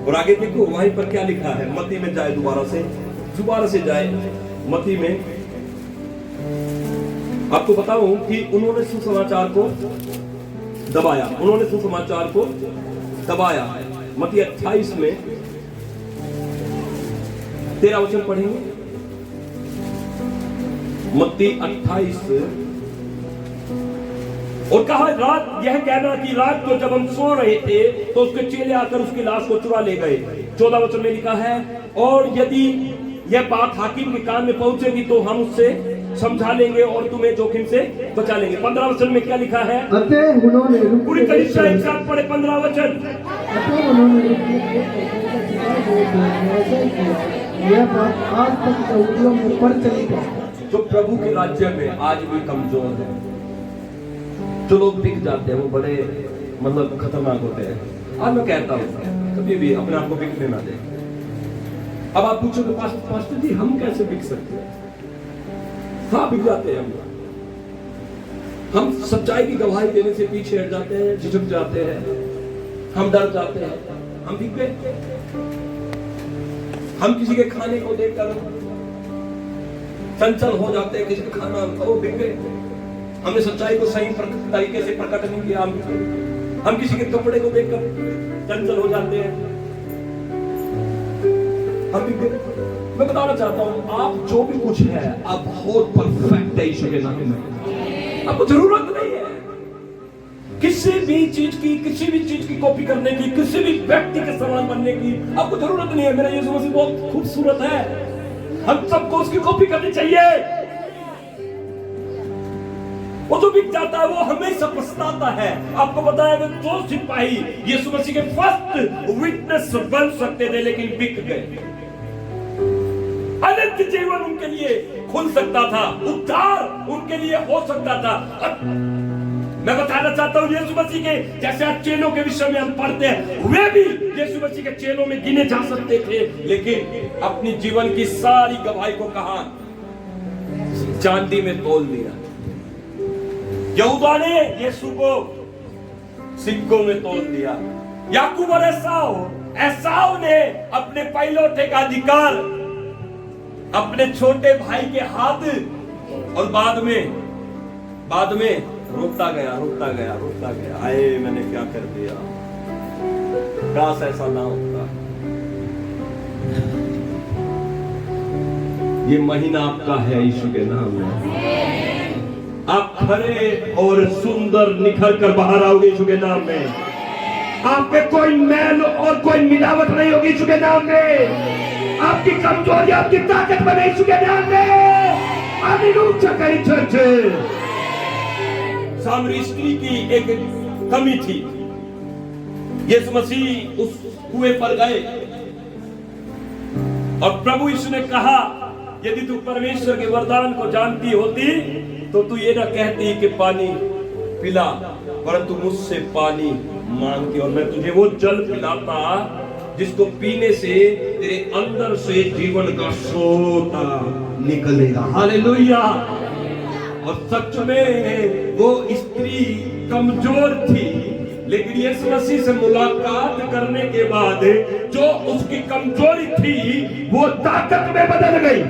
Speaker 1: और आगे देखो वहीं पर क्या लिखा है, मत्ती में जाए, दोबारा से जाए मत्ती में। आपको बताऊं कि उन्होंने सुसमाचार को दबाया, उन्होंने सुसमाचार को दबाया। मत्ती 28 में 13 वचन पढ़ेंगे। मत्ती 28 और कहा रात, यह कहना कि रात को जब हम सो रहे थे तो उसके चेले आकर उसकी लाश को चुरा ले गए। 14 वचन में लिखा है, और यदि यह बात हाकिम के कान में पहुंचेगी तो हम उससे समझा लेंगे और तुम्हें जोखिम से बचा लेंगे। 15 वचन में क्या लिखा है?
Speaker 2: अतः उन्होंने
Speaker 1: पूरी कलीसिया एक साथ पढ़े 15 वचन।
Speaker 2: अतः उन्होंने यह बात आज तक यहूदियों में प्रचलित है।
Speaker 1: जो प्रभु के राज्य में आज भी कमजोर है, जो लोग बिक जाते हैं, वो बड़े मतलब खतरनाक होते हैं। आज मैं कहता हूँ कभी भी अपने आप को बिकने ना दे। अब आप पूछोगे पास्टर जी हम कैसे बिक सकते हैं? हाँ, बिक जाते हैं हम सच्चाई की गवाही देने से पीछे हट जाते हैं, झिझक जाते हैं, हम डर जाते हैं, हम बिक गए। हम किसी के खाने को देखकर चंचल हो जाते हैं, किसी का खाना वो बिक गए। हमने सच्चाई को सही तरीके से प्रकट नहीं किया, हम किसी के कपड़े को देखकर चंचल हो जाते हैं, हम बिक गए। मैं बताना चाहता हूं, आप जो भी कुछ है आप बहुत परफेक्ट है ईश्वर के नाम में। आपको जरूरत नहीं है किसी भी चीज की कॉपी करने की, किसी भी व्यक्ति के समान बनने की आपको जरूरत नहीं है। मेरा यीशु मसीह बहुत खूबसूरत है, हम सबको उसकी कॉपी करनी चाहिए। वो जो बिक जाता है वो हमेशा पछताता है। आपको बताया कि 2 सिपाही यीशु मसीह के फर्स्ट विटनेस बन सकते थे लेकिन बिक गए। अनंत जीवन उनके लिए खुल सकता था, उद्धार उनके लिए हो सकता था। मैं बताना चाहता हूं यीशु मसीह के जैसे आज चेलों के विषय में हम पढ़ते हैं, वे भी यीशु मसीह के चेलों में गिने जा सकते थे, लेकिन अपनी जीवन की सारी गवाही को कहा चांदी में तोल दिया। यहूदा ने यीशु को सिक्कों में तोल दिया। याकूब और एसाव ने अपने पहलौठे का अधिकार अपने छोटे भाई के हाथ, और बाद में रोता गया, आए मैंने क्या कर दिया, काश ऐसा ना होता। ये महीना आपका है यीशु के नाम में। आप खरे और सुंदर निखर कर बाहर आओगे यीशु के नाम में। आप पे कोई मैल और कोई मिलावट नहीं होगी यीशु के नाम में। आपकी कमजोरी आपकी ताकत बने यीशु के नाम में। हालेलुया कही चर्च। सामरी स्त्री की एक कमी थी, यीशु मसीह उस कुएं पर गए और प्रभु यीशु ने कहा, यदि तू परमेश्वर के वरदान को जानती होती तो तू ये ना कहती कि पानी पिला, परंतु मुझसे पानी मांगती और मैं तुझे वो जल पिलाता जिसको पीने से तेरे अंदर से जीवन का स्रोत निकलेगा। हालेलुया। और सच में वो स्त्री कमजोर थी, लेकिन यीशु मसीह से मुलाकात करने के बाद जो उसकी कमजोरी थी वो ताकत में बदल गई।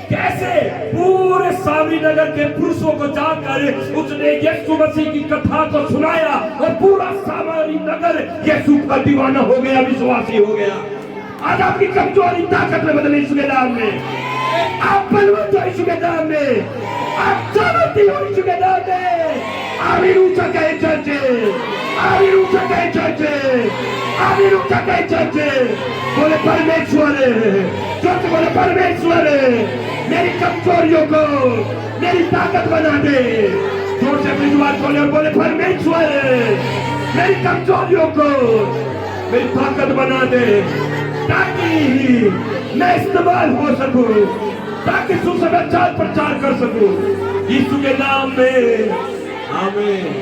Speaker 1: कैसे? पूरे सामरी नगर के पुरुषों को जाकर उसने यीशु मसीह की कथा को सुनाया और पूरा सामरी नगर यीशु का दीवाना हो गया, विश्वासी हो गया। आज आपकी कमजोरी ताकत में बदले यीशु के नाम में। आप बलवंत हो यीशु के नाम में, आप सामर्थी हो यीशु के नाम में। हालेलुया कहे चर्च, हालेलुया कहे चर्च, हालेलुया कहे चर्च। बोले परमेश्वर, चर्च बोले परमेश्वर मेरी कमजोरियों को मेरी ताकत बना दे। जोर से अपनी जुबान खोले और बोले परमेश्वर मेरी कमजोरियों को मेरी ताकत बना दे, ताकि मैं इस्तेमाल हो सकूं, ताकि सुसमाचार प्रचार कर सकूं यीशु के नाम में। आमीन।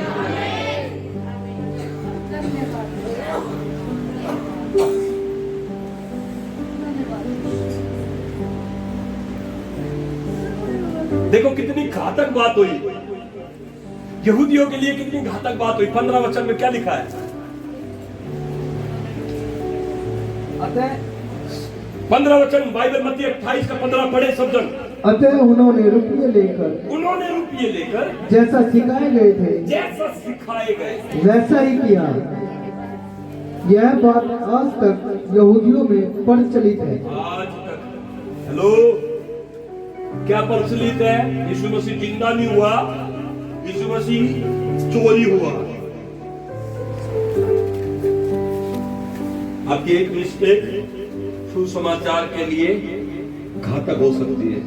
Speaker 1: देखो कितनी घातक बात हुई, यहूदियों के लिए कितनी घातक बात हुई। 15 वचन में क्या लिखा है? 15 वचन बाइबल मत्ती 28 का 15 पढ़े सब जन।
Speaker 2: अतः उन्होंने रुपये लेकर जैसा सिखाए गए थे वैसा ही किया। यह बात आज तक यहूदियों में प्रचलित है।
Speaker 1: आज तक। हेलो, क्या प्रचलित है? यीशु मसीह जिंदा नहीं हुआ, यीशु मसीह चोरी हुआ। आपकी एक मिस्टेक सुसमाचार के लिए घातक हो सकती है।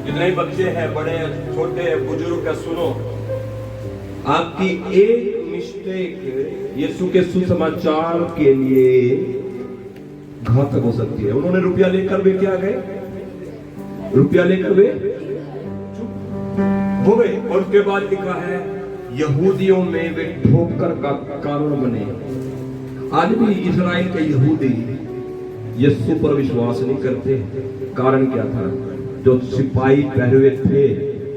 Speaker 1: जितने बच्चे हैं, बड़े छोटे बुजुर्ग का सुनो, आपकी एक मिस्टेक यीशु के सुसमाचार के लिए घातक हो सकती है। उन्होंने रुपया लेकर वे क्या गए? रुपया लेकर वे चुप हो गए। और उसके बाद लिखा है यहूदियों में वे ठोकर का कारण बने। आज भी इस्राएल के यहूदी यीशु पर विश्वास नहीं करते। कारण क्या था? जो सिपाही पहरे थे,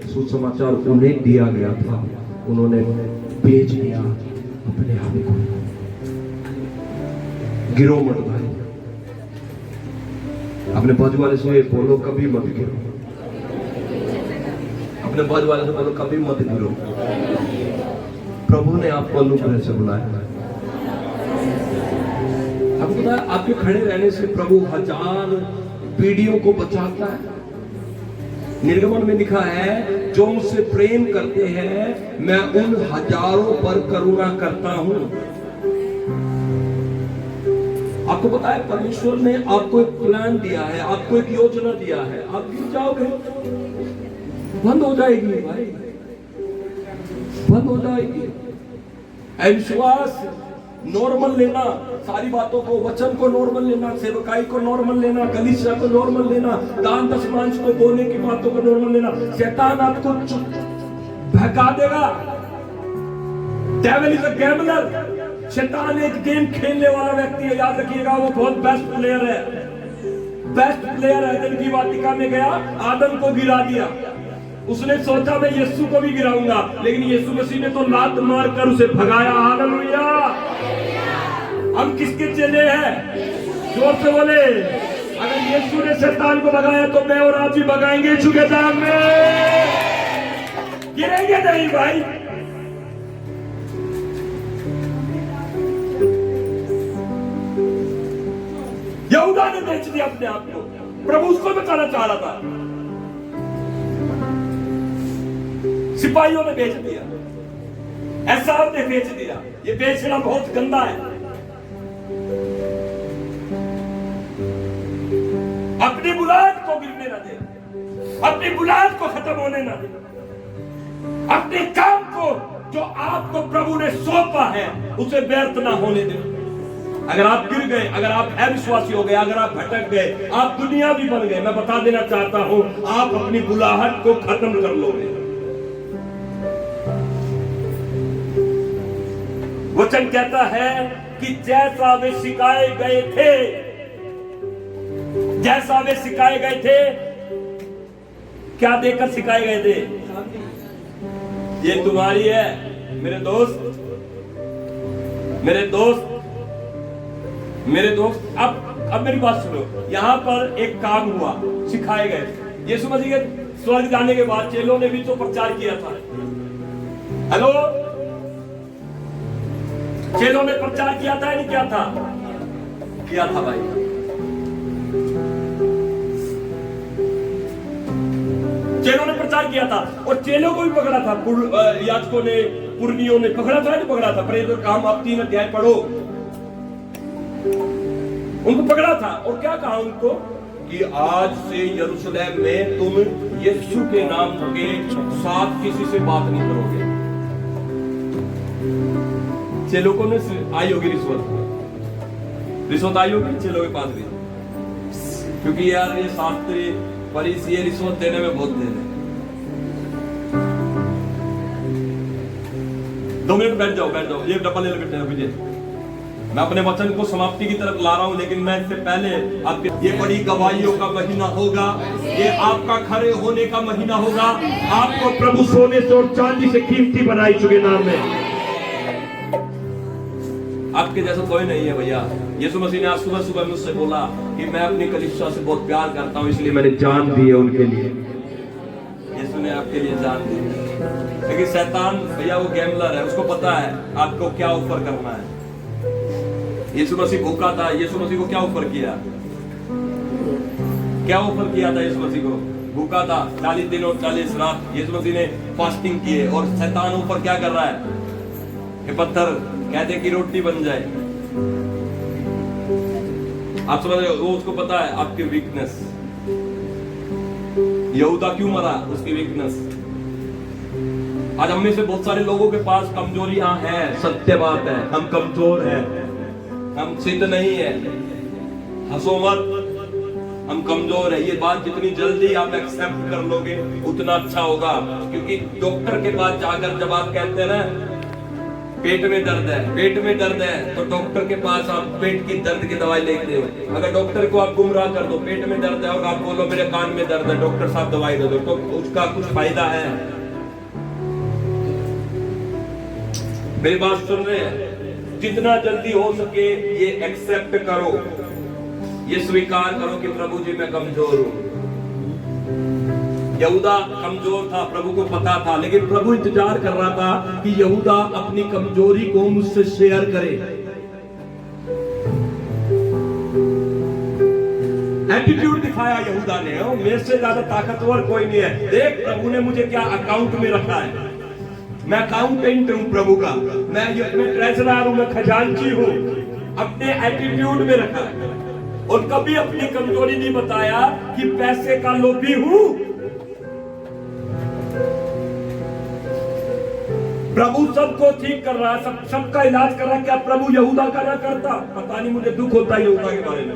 Speaker 1: सुसमाचार उन्हें दिया गया था, उन्होंने बेच दिया अपने आप को। गिरो मत भाई, अपने बाजू वाले से बोलो कभी मत गिरो। अपने बाजू वाले से बोलो कभी मत गिरो। प्रभु ने आपको अनुग्रह से बुलाया। आपको पता है, आपके खड़े रहने से प्रभु 1000 पीढ़ियों को बचाता है। निर्गमन में लिखा है, जो मुझसे प्रेम करते हैं मैं उन हजारों पर करुणा करता हूं। आपको पता है, परमेश्वर ने आपको एक प्लान दिया है, आपको एक योजना दिया है। आप गिर जाओगे, बंद हो जाएगी भाई, बंद हो जाएगी। अविश्वास नॉर्मल लेना, सारी बातों को, वचन को नॉर्मल लेना, सेवकाई को नॉर्मल लेना, कलीसिया को नॉर्मल लेना, दान दशमांश को, बोलने की बातों को नॉर्मल लेना, शैतान आपको भगा देगा। Devil is a gambler. शैतान एक गेम खेलने वाला व्यक्ति है, याद रखिएगा। वो बहुत बेस्ट प्लेयर है, बेस्ट प्लेयर है। एदन की वाटिका में गया, आदम को गिरा दिया। उसने सोचा मैं यीशु को भी गिराऊंगा, लेकिन यीशु मसीह ने तो लात मारकर उसे भगाया। हालेलुया। हम किसके चेले हैं? जोर से बोले। अगर यीशु ने शैतान को भगाया तो मैं और आप भी भगाएंगे यीशु के नाम में। गिरेंगे नहीं भाई। यहूदा ने बेच दिया अपने आप को, प्रभु उसको बचाना चाह रहा था, सिपाहियों ने बेच दिया, एसाव ने बेच दिया। ये बेचना बहुत गंदा है। अपनी बुलाहट को गिरने ना दे, अपनी बुलाहट को खत्म होने ना दे, अपने काम को जो आपको प्रभु ने सौंपा है उसे व्यर्थ ना होने दे। अगर आप गिर गए, अगर आप अविश्वासी हो गए, अगर आप भटक गए, आप दुनिया भी बन गए, मैं बता देना चाहता हूं, आप अपनी बुलाहट को खत्म कर लोगे। वचन कहता है कि जैसा वे सिखाए गए थे, जैसा वे सिखाए गए थे, क्या देकर सिखाए गए थे? ये तुम्हारी है मेरे दोस्त, मेरे दोस्त, मेरे दोस्त। अब मेरी बात सुनो। यहां पर एक काम हुआ, सिखाए गए। यीशु मसीह के स्वर्ग जाने के बाद चेलों ने भी तो प्रचार किया था। हेलो, चेलों ने प्रचार किया था या नहीं किया था? किया था भाई। चेलों ने प्रचार किया था और चेलों को भी पकड़ा था। याजकों ने, पुरनियों ने पकड़ा था, नहीं पकड़ा था? प्रेरितों का काम आप 3 अध्याय पढ़ो। उनको पकड़ा था और क्या कहा उनको कि आज से यरूशलेम में तुम यीशु के नाम के साथ किसी से बात नहीं करोगे। चेलों को ने आई होगी रिश्वत आई होगी चेलों के पास भी, क्योंकि यार ये शास्त्री फरीसी ये रिश्वत देने में बहुत देर है। 2 मिनट बैठ जाओ, बैठ जाओ। ये डब्बा ले लेते हैं मुझे। मैं अपने वचन को समाप्ति की तरफ ला रहा हूं, लेकिन मैं इससे पहले आपके, ये बड़ी गवाहियों का महीना होगा, ये आपका खड़े होने का महीना होगा। आपको प्रभु सोने से और चांदी से कीमती बनाई चुके नाम में। आपके जैसा कोई नहीं है भैया। यीशु मसीह ने आज सुबह सुबह मुझसे बोला कि मैं अपनी कलीसिया से बहुत प्यार करता हूं, इसलिए मैंने जान दी है उनके लिए। यीशु ने आपके लिए जान दी। लेकिन शैतान भैया वो गैम्बलर है, उसको पता है आपको क्या ऑफर करना है। यीशु मसीह भूखा था, यीशु मसीह को क्या ऑफर किया? क्या ऑफर किया था यीशु मसीह को? भूखा था 40 दिन और 40 रात यीशु मसीह ने फास्टिंग किए, और शैतान ऊपर क्या कर रहा है? ये पत्थर कहते कि रोटी बन जाए। आप समझ रहे हो? वो उसको पता है आपकी वीकनेस। यहूदा क्यों मरा? उसकी वीकनेस। आज हम में से बहुत सारे लोगों के पास कमजोरियां हैं, सत्य बात है, हम कमजोर हैं, हम सिद्ध नहीं है। हंसो मत, हम कमजोर है। ये बात जितनी जल्दी आप एक्सेप्ट कर लोगे उतना अच्छा होगा, क्योंकि डॉक्टर के पास जाकर जब आप कहते हैं ना पेट में दर्द है, पेट में दर्द है, तो डॉक्टर के पास आप पेट की दर्द की दवाई लेते हो। अगर डॉक्टर को आप गुमराह कर दो, पेट में दर्द है और आप बोलो मेरे कान में दर्द है, डॉक्टर साहब दवाई दे दो, तो उसका कुछ फायदा है? मेरी बात सुन रहे हैं? जितना जल्दी हो सके ये एक्सेप्ट करो, ये स्वीकार करो कि प्रभु जी मैं कमजोर हूं। यहूदा कमजोर था, प्रभु को पता था, लेकिन प्रभु इंतजार कर रहा था कि यहूदा अपनी कमजोरी को मुझसे शेयर करे। एटीट्यूड दिखाया यहूदा ने, मेरे से ज्यादा ताकतवर कोई नहीं है। देख प्रभु ने मुझे क्या अकाउंट में रखा है, मैं अकाउंटेंट हूं प्रभु का, मैं ट्रेजरर हूं, मैं खजांची हूं। अपने एटीट्यूड में रखा है, और कभी अपनी कमजोरी नहीं बताया कि पैसे का लोभी हूं। प्रभु सबको ठीक कर रहा है, सबका इलाज कर रहा है, क्या प्रभु यहूदा का ना करता? पता नहीं, मुझे दुख होता है यहूदा के बारे में।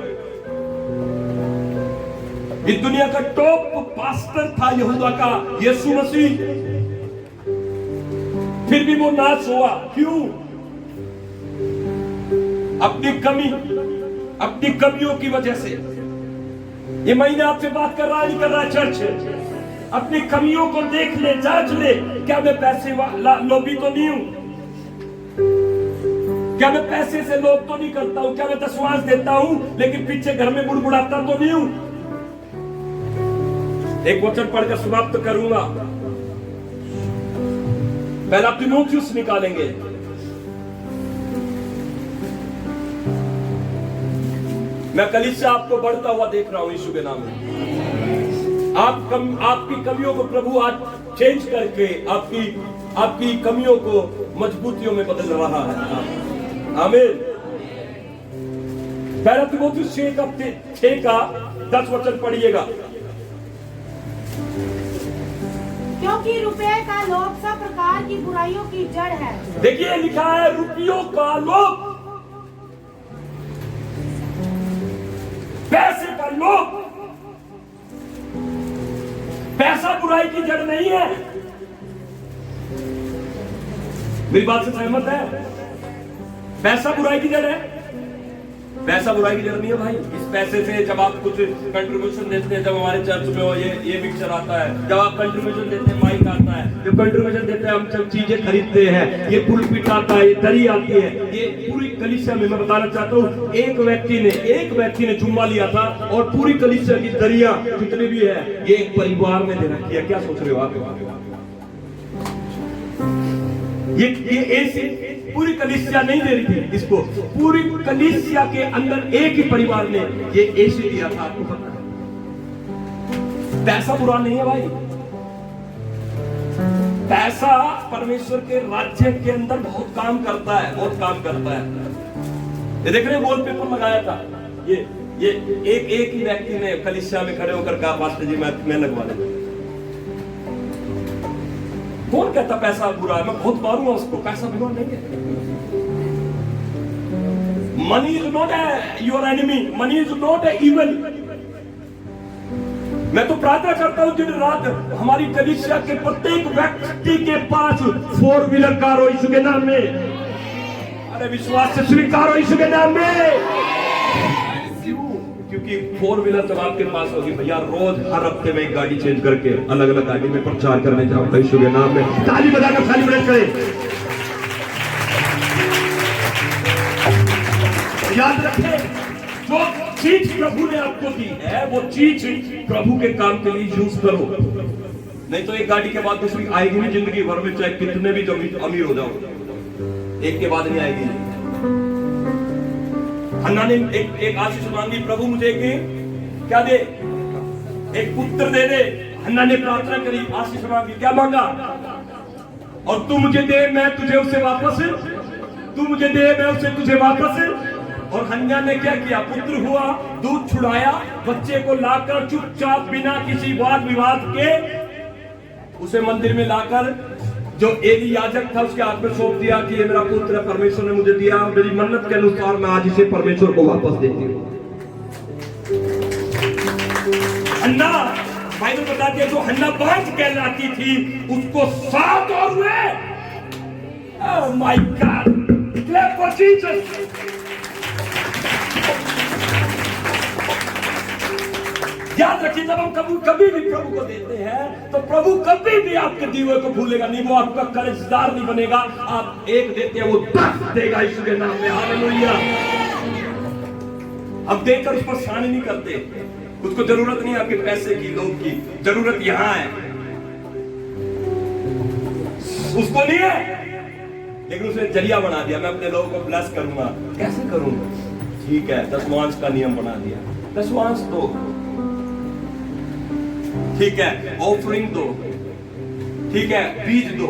Speaker 1: इस दुनिया का टॉप पास्टर था यहूदा का यीशु मसीह, फिर भी वो नाश हुआ। क्यों? अपनी कमी, अपनी कमियों की वजह से। ये महीने आपसे बात कर रहा है, नहीं कर रहा है चर्च? अपनी कमियों को देख ले, जांच ले, क्या मैं पैसे लोभी तो नहीं हूं? क्या मैं पैसे से लोभ तो नहीं करता हूं? क्या मैं दशवांश देता हूं लेकिन पीछे घर में बुड़बुड़ाता तो नहीं हूं? एक वचन पढ़कर समाप्त करूंगा। पहला तीमुथियुस निकालेंगे। मैं कलीसिया आपको बढ़ता हुआ देख रहा हूं यीशु के नाम में। आपकी कमियों को प्रभु आज चेंज करके आपकी कमियों को मजबूतियों में बदल रहा है। आमीन। पहला तीमुथियुस 6 का 10 वचन पढ़िएगा।
Speaker 3: क्योंकि रुपए का लोभ सब प्रकार की बुराइयों की जड़ है।
Speaker 1: देखिए लिखा है रुपयों का लोभ, पैसे का लोभ। पैसा बुराई की जड़ नहीं है। मेरी बात से सहमत है? पैसा बुराई की जड़ है? पैसा बुराई की जड़ नहीं है भाई। इस पैसे से जब आप कुछ कंट्रीब्यूशन देते हैं, जब हमारे चर्च में हो ये पिक्चर आता है, जब आप कंट्रीब्यूशन देते हैं माइक आता है, जब कंट्रीब्यूशन देते हैं हम सब चीजें खरीदते हैं, ये पुलपिट आता है, ये दरी आती है, ये पूरी कलीसिया में मैं बताना चाहता हूँ एक व्यक्ति ने जुम्मा लिया था और पूरी कलीसिया की दरिया जितनी भी है ये एक परिवार ने दे रखी है। क्या सोच रहे हो आप? ये ऐसे पूरी कलीसिया नहीं दे रही थी इसको, पूरी कलीसिया के अंदर एक ही परिवार ने ये एसी दिया था। आपको पता है पैसा बुरा नहीं है भाई। पैसा परमेश्वर के राज्य के अंदर बहुत काम करता है, बहुत काम करता है। ये देख रहे वॉलपेपर लगाया था, ये एक ही व्यक्ति ने कलीसिया में खड़े होकर कहा पास्टर जी मैं लगवा देता। कौन कहता पैसा बुरा है? मैं बहुत मारूंगा उसको। पैसा बुरा नहीं है। Money is not your enemy, money is not evil. मैं तो प्रार्थना करता हूं दिन रात हमारी कलीसिया के प्रत्येक व्यक्ति के पास 4 व्हीलर कार हो यीशु के नाम में। अरे विश्वास से स्वीकार हो यीशु के नाम में। क्योंकि 4 व्हीलर जब आपके पास होगी भैया, रोज हर हफ्ते में एक गाड़ी चेंज करके अलग अलग गाड़ी में प्रचार करने जाऊंगा यीशु के नाम में। ताली बजाकर सेलिब्रेट करें। याद रखें जो चीज प्रभु ने आपको दी है वो चीज प्रभु के काम के लिए यूज करो, नहीं तो एक गाड़ी के बाद दूसरी आएगी नहीं जिंदगी भर में, चाहे कितने भी अमीर हो जाओ, एक के बाद नहीं आएगी। हन्ना ने एक आशीष मांगी, प्रभु मुझे एक क्या दे? एक पुत्र दे दे। हन्ना ने प्रार्थना करी, आशीष मांगी, क्या मांगा? और तू मुझे दे, मैं तुझे उसे वापस, तू मुझे दे, मैं उसे तुझे वापस। और हन्ना ने क्या किया? पुत्र हुआ, दूध छुड़ाया, बच्चे को लाकर चुपचाप बिना किसी वाद विवाद के उसे मंदिर में लाकर जो एली याजक था उसके हाथ में सौंप दिया कि ये मेरा पुत्र है, परमेश्वर ने मुझे दिया, मेरी मन्नत के अनुसार मैं आज इसे परमेश्वर को वापस देती हूँ। हन्ना, बाइबल बताती है जो हन्ना बांझ कहलाती थी उसको 7 और हुए। Oh my God, clap for Jesus. याद रखिए, जब हम कभी भी प्रभु को देते हैं तो प्रभु कभी भी आपके दीवे को भूलेगा नहीं, वो आपका कर्जदार नहीं बनेगा। आप एक देते हैं, वो 10 देगा यीशु के नाम में। हालेलुया। अब देकर उस पर शान नहीं करते, उसको जरूरत नहीं आपके पैसे की, लोग की जरूरत यहां है, उसको नहीं है, लेकिन उसने जरिया बना दिया, मैं अपने लोगों को ब्लेस करूंगा। कैसे करूंगा? ठीक है, 10वांश का नियम बना दिया, 10वांश दो, ठीक है, ऑफरिंग दो, ठीक है, बीज दो।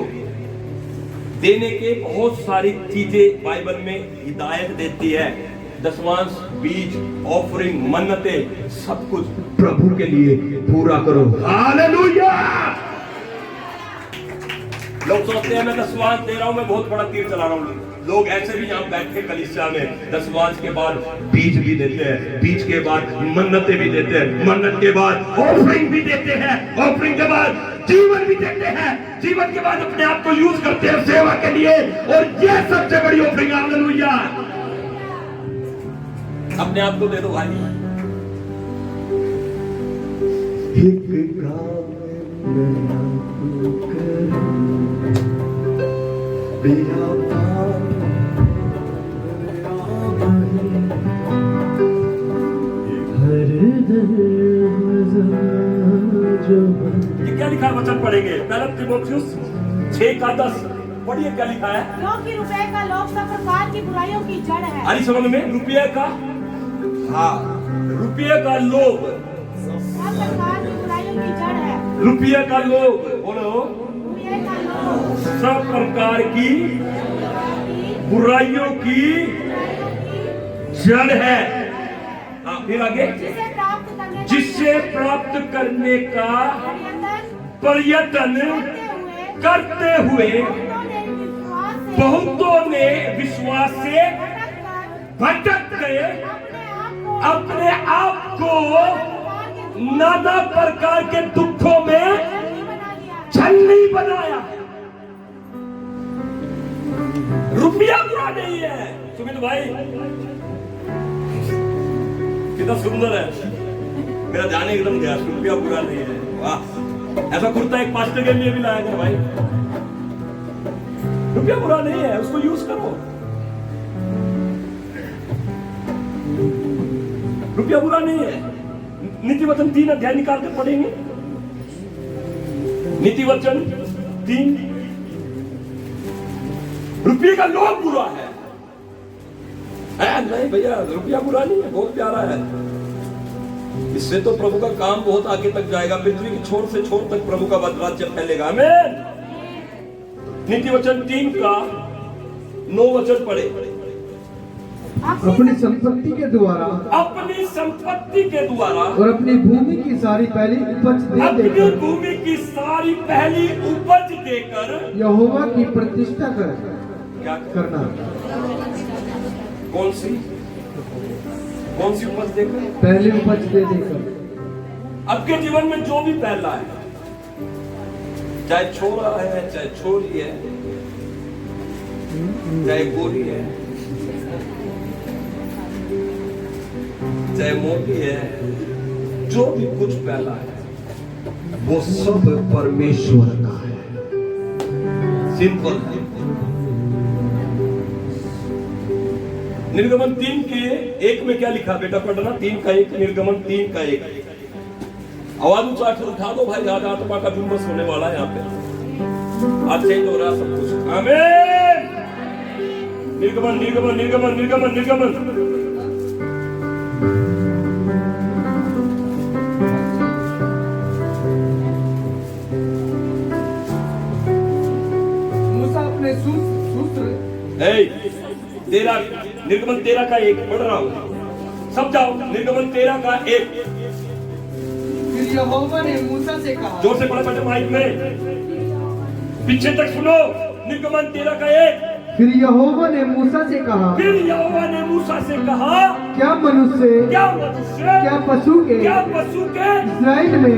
Speaker 1: देने के बहुत सारी चीजें बाइबल में हिदायत देती है। 10वांश, बीज, ऑफरिंग, मन्नतें, सब कुछ प्रभु के लिए पूरा करो। हालेलुया। लोग सोचते हैं मैं 10वांश दे रहा हूं, मैं बहुत बड़ा तीर चला रहा हूं। लोग ऐसे भी यहां बैठे कलीसिया में 10वांश के बाद बीज भी देते हैं, बीज के बाद मन्नतें भी देते हैं, मन्नत के बाद ऑफरिंग भी देते हैं, ऑफरिंग के बाद जीवन भी देते हैं, जीवन के बाद अपने आप को यूज करते हैं सेवा के लिए, और ये सबसे बड़ी ऑफरिंग। हालेलुया। अपने आप को दे दो भाई। एक काम ये क्या लिखा है? वचन पढ़ेंगे, पहला तीमुथियुस 6:10 पढ़िए, क्या लिखा है?
Speaker 3: क्योंकि रुपए का लोभ सब प्रकार की बुराइयों की जड़ है।
Speaker 1: अरे समझ में, रुपये का, हाँ, रुपये का लोभ
Speaker 3: सब प्रकार की बुराइयों की जड़ है।
Speaker 1: रुपये का लोभ, बोलो,
Speaker 3: रुपये का लोभ
Speaker 1: सब प्रकार की बुराइयों की जड़ है। हाँ, फिर आगे, जिससे प्राप्त करने का प्रयत्न करते हुए बहुतों ने विश्वास से भटक गए, अपने आप को नाना प्रकार के दुखों में छलनी बनाया। रुपया बुरा नहीं है सुमित भाई, कितना सुंदर है, मेरा ध्यान एकदम गया, रुपया बुरा नहीं है। वाह, ऐसा कुर्ता एक पास्टर के लिए भी लाया गया भाई। रुपया बुरा नहीं है, उसको यूज करो। रुपया बुरा नहीं है। नीति वचन 3 अध्याय निकाल कर पढ़ेंगे। नीति वचन 3, रुपये का लोभ बुरा है। नहीं भैया, रुपया बुरा नहीं है, बहुत प्यारा है। इससे तो प्रभु का काम बहुत आगे तक जाएगा, पृथ्वी की छोर से छोर तक प्रभु का राज्य फैलेगा। आमीन। नीति वचन 3 का 9 वचन पढ़े।
Speaker 2: अपनी संपत्ति के द्वारा,
Speaker 1: अपनी संपत्ति के द्वारा
Speaker 2: और अपनी भूमि की सारी पहली उपज
Speaker 1: अपनी
Speaker 2: देकर,
Speaker 1: भूमि की सारी पहली उपज देकर
Speaker 2: यहोवा की प्रतिष्ठा कर
Speaker 1: क्या
Speaker 2: करना।
Speaker 1: कौन सी उपज देकर?
Speaker 2: पहली उपज दे देकर।
Speaker 1: आपके जीवन में जो भी पहला है, चाहे छोरा है, चाहे छोरी है, चाहे गोरी है, चाहे मोटी है, जो भी कुछ पहला है वो सब परमेश्वर का है। सिंपल है। निर्गमन 3 के 1 में क्या लिखा बेटा? पढ़ना 3 का 1, निर्गमन 3 का 1। आवाज उठा दो भाई, आज आत्मा का जुम्मस होने वाला है यहाँ पे, आज चेंज हो रहा है सब कुछ। आमीन। निर्गमन निर्गमन निर्गमन निर्गमन निर्गमन
Speaker 2: अपने सूत्र
Speaker 1: तेरा निर्गमन 13 का 1 पढ़ रहा हूं, सब जाओ। निर्गमन 13 का 1।
Speaker 2: फिर यहोवा ने मूसा से कहा,
Speaker 1: जोर से पढ़ा बेटे माइक में, पीछे तक सुनो। निर्गमन 13 का 1।
Speaker 2: फिर यहोवा ने मूसा से कहा,
Speaker 1: फिर यहोवा ने मूसा से कहा,
Speaker 2: क्या मनुष्य,
Speaker 1: क्या मनुष्य,
Speaker 2: क्या पशु के,
Speaker 1: क्या पशु के,
Speaker 2: इस्राएल में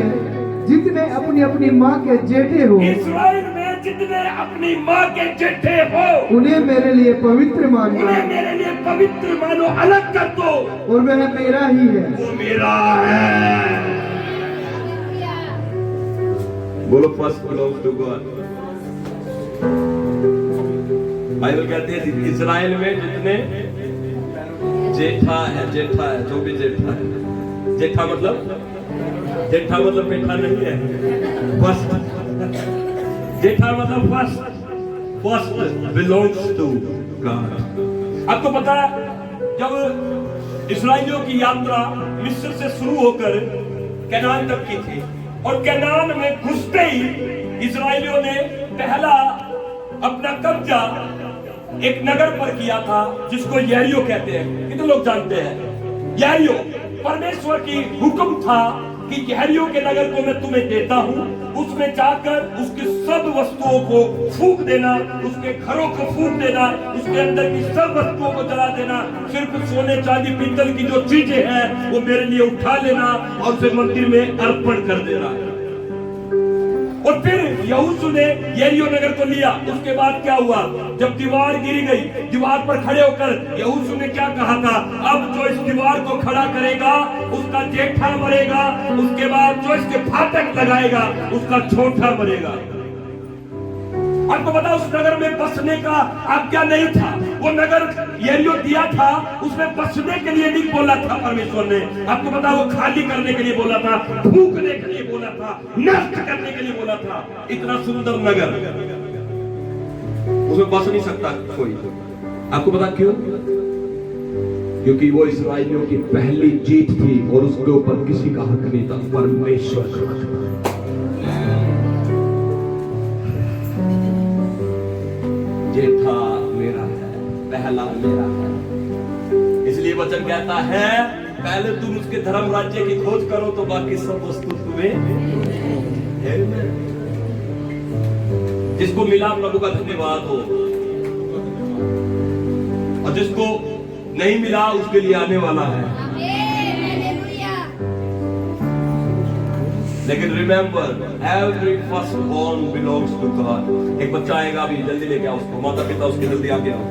Speaker 2: जितने अपनी अपनी माँ के जेठे हो,
Speaker 1: इस्राएल में जितने अपनी माँ के जेठे हो,
Speaker 2: उन्हें मेरे लिए पवित्र मानो,
Speaker 1: उन्हें मेरे लिए पवित्र मानो, अलग कर दो,
Speaker 2: और वह मेरा ही है।
Speaker 1: वो मेरा है। बोलो first belongs to God. Bible कहती है इस्राएल में जितने जेठा है, जो भी जेठा है, जेठा मतलब पेठा नहीं है, फर्स्ट। जेठा मतलब फर्स्ट बिलोंग्स टू गॉड। आपको पता है जब इस्राएलियों की यात्रा मिस्र से शुरू होकर कनान तक की थी, और कनान में घुसते ही इस्राएलियों ने पहला अपना कब्जा एक नगर पर किया था जिसको यरीहो कहते हैं। कितने लोग जानते हैं यरीहो? परमेश्वर की हुक्म था कि यरीहो के नगर को मैं तुम्हें देता हूं, उसमें जाकर उसकी सब वस्तुओं को फूंक देना, उसके घरों को फूंक देना, उसके अंदर की सब वस्तुओं को जला देना, सिर्फ सोने चांदी पीतल की जो चीजें हैं वो मेरे लिए उठा लेना और उसे मंदिर में अर्पण कर देना। और फिर यहोशू ने यरीहो नगर को लिया। उसके बाद क्या हुआ? जब दीवार गिरी गई, दीवार पर खड़े होकर यहोशू ने क्या कहा था? अब जो इस दीवार को खड़ा करेगा उसका जेठा मरेगा, उसके बाद जो इसके फाटक लगाएगा उसका छोटा मरेगा। आपको पता उस नगर में बसने का आज्ञा नहीं था। वो नगर यरीहो दिया था, उसमें बसने के लिए नहीं बोला था परमेश्वर ने। आपको पता वो खाली करने के लिए बोला था, फूंकने के लिए बोला था, नष्ट करने के लिए बोला था। इतना सुंदर नगर, उसमें बस नहीं सकता कोई। आपको पता क्यों? क्योंकि वो इस्राएलियों की पहली जीत थी और उसके ऊपर किसी का हक नहीं था, परमेश्वर का हक था। जेठा मेरा है, पहला मेरा है। इसलिए वचन कहता है पहले तुम उसके धर्म राज्य की खोज करो तो बाकी सब वस्तु तुम्हें। जिसको मिला प्रभु का धन्यवाद हो, और जिसको नहीं मिला उसके लिए आने वाला है। लेकिन remember every first born belongs to God. एक बच्चा आएगा अभी, जल्दी लेके आओ उसको, माता पिता उसके जल्दी आगे आओ।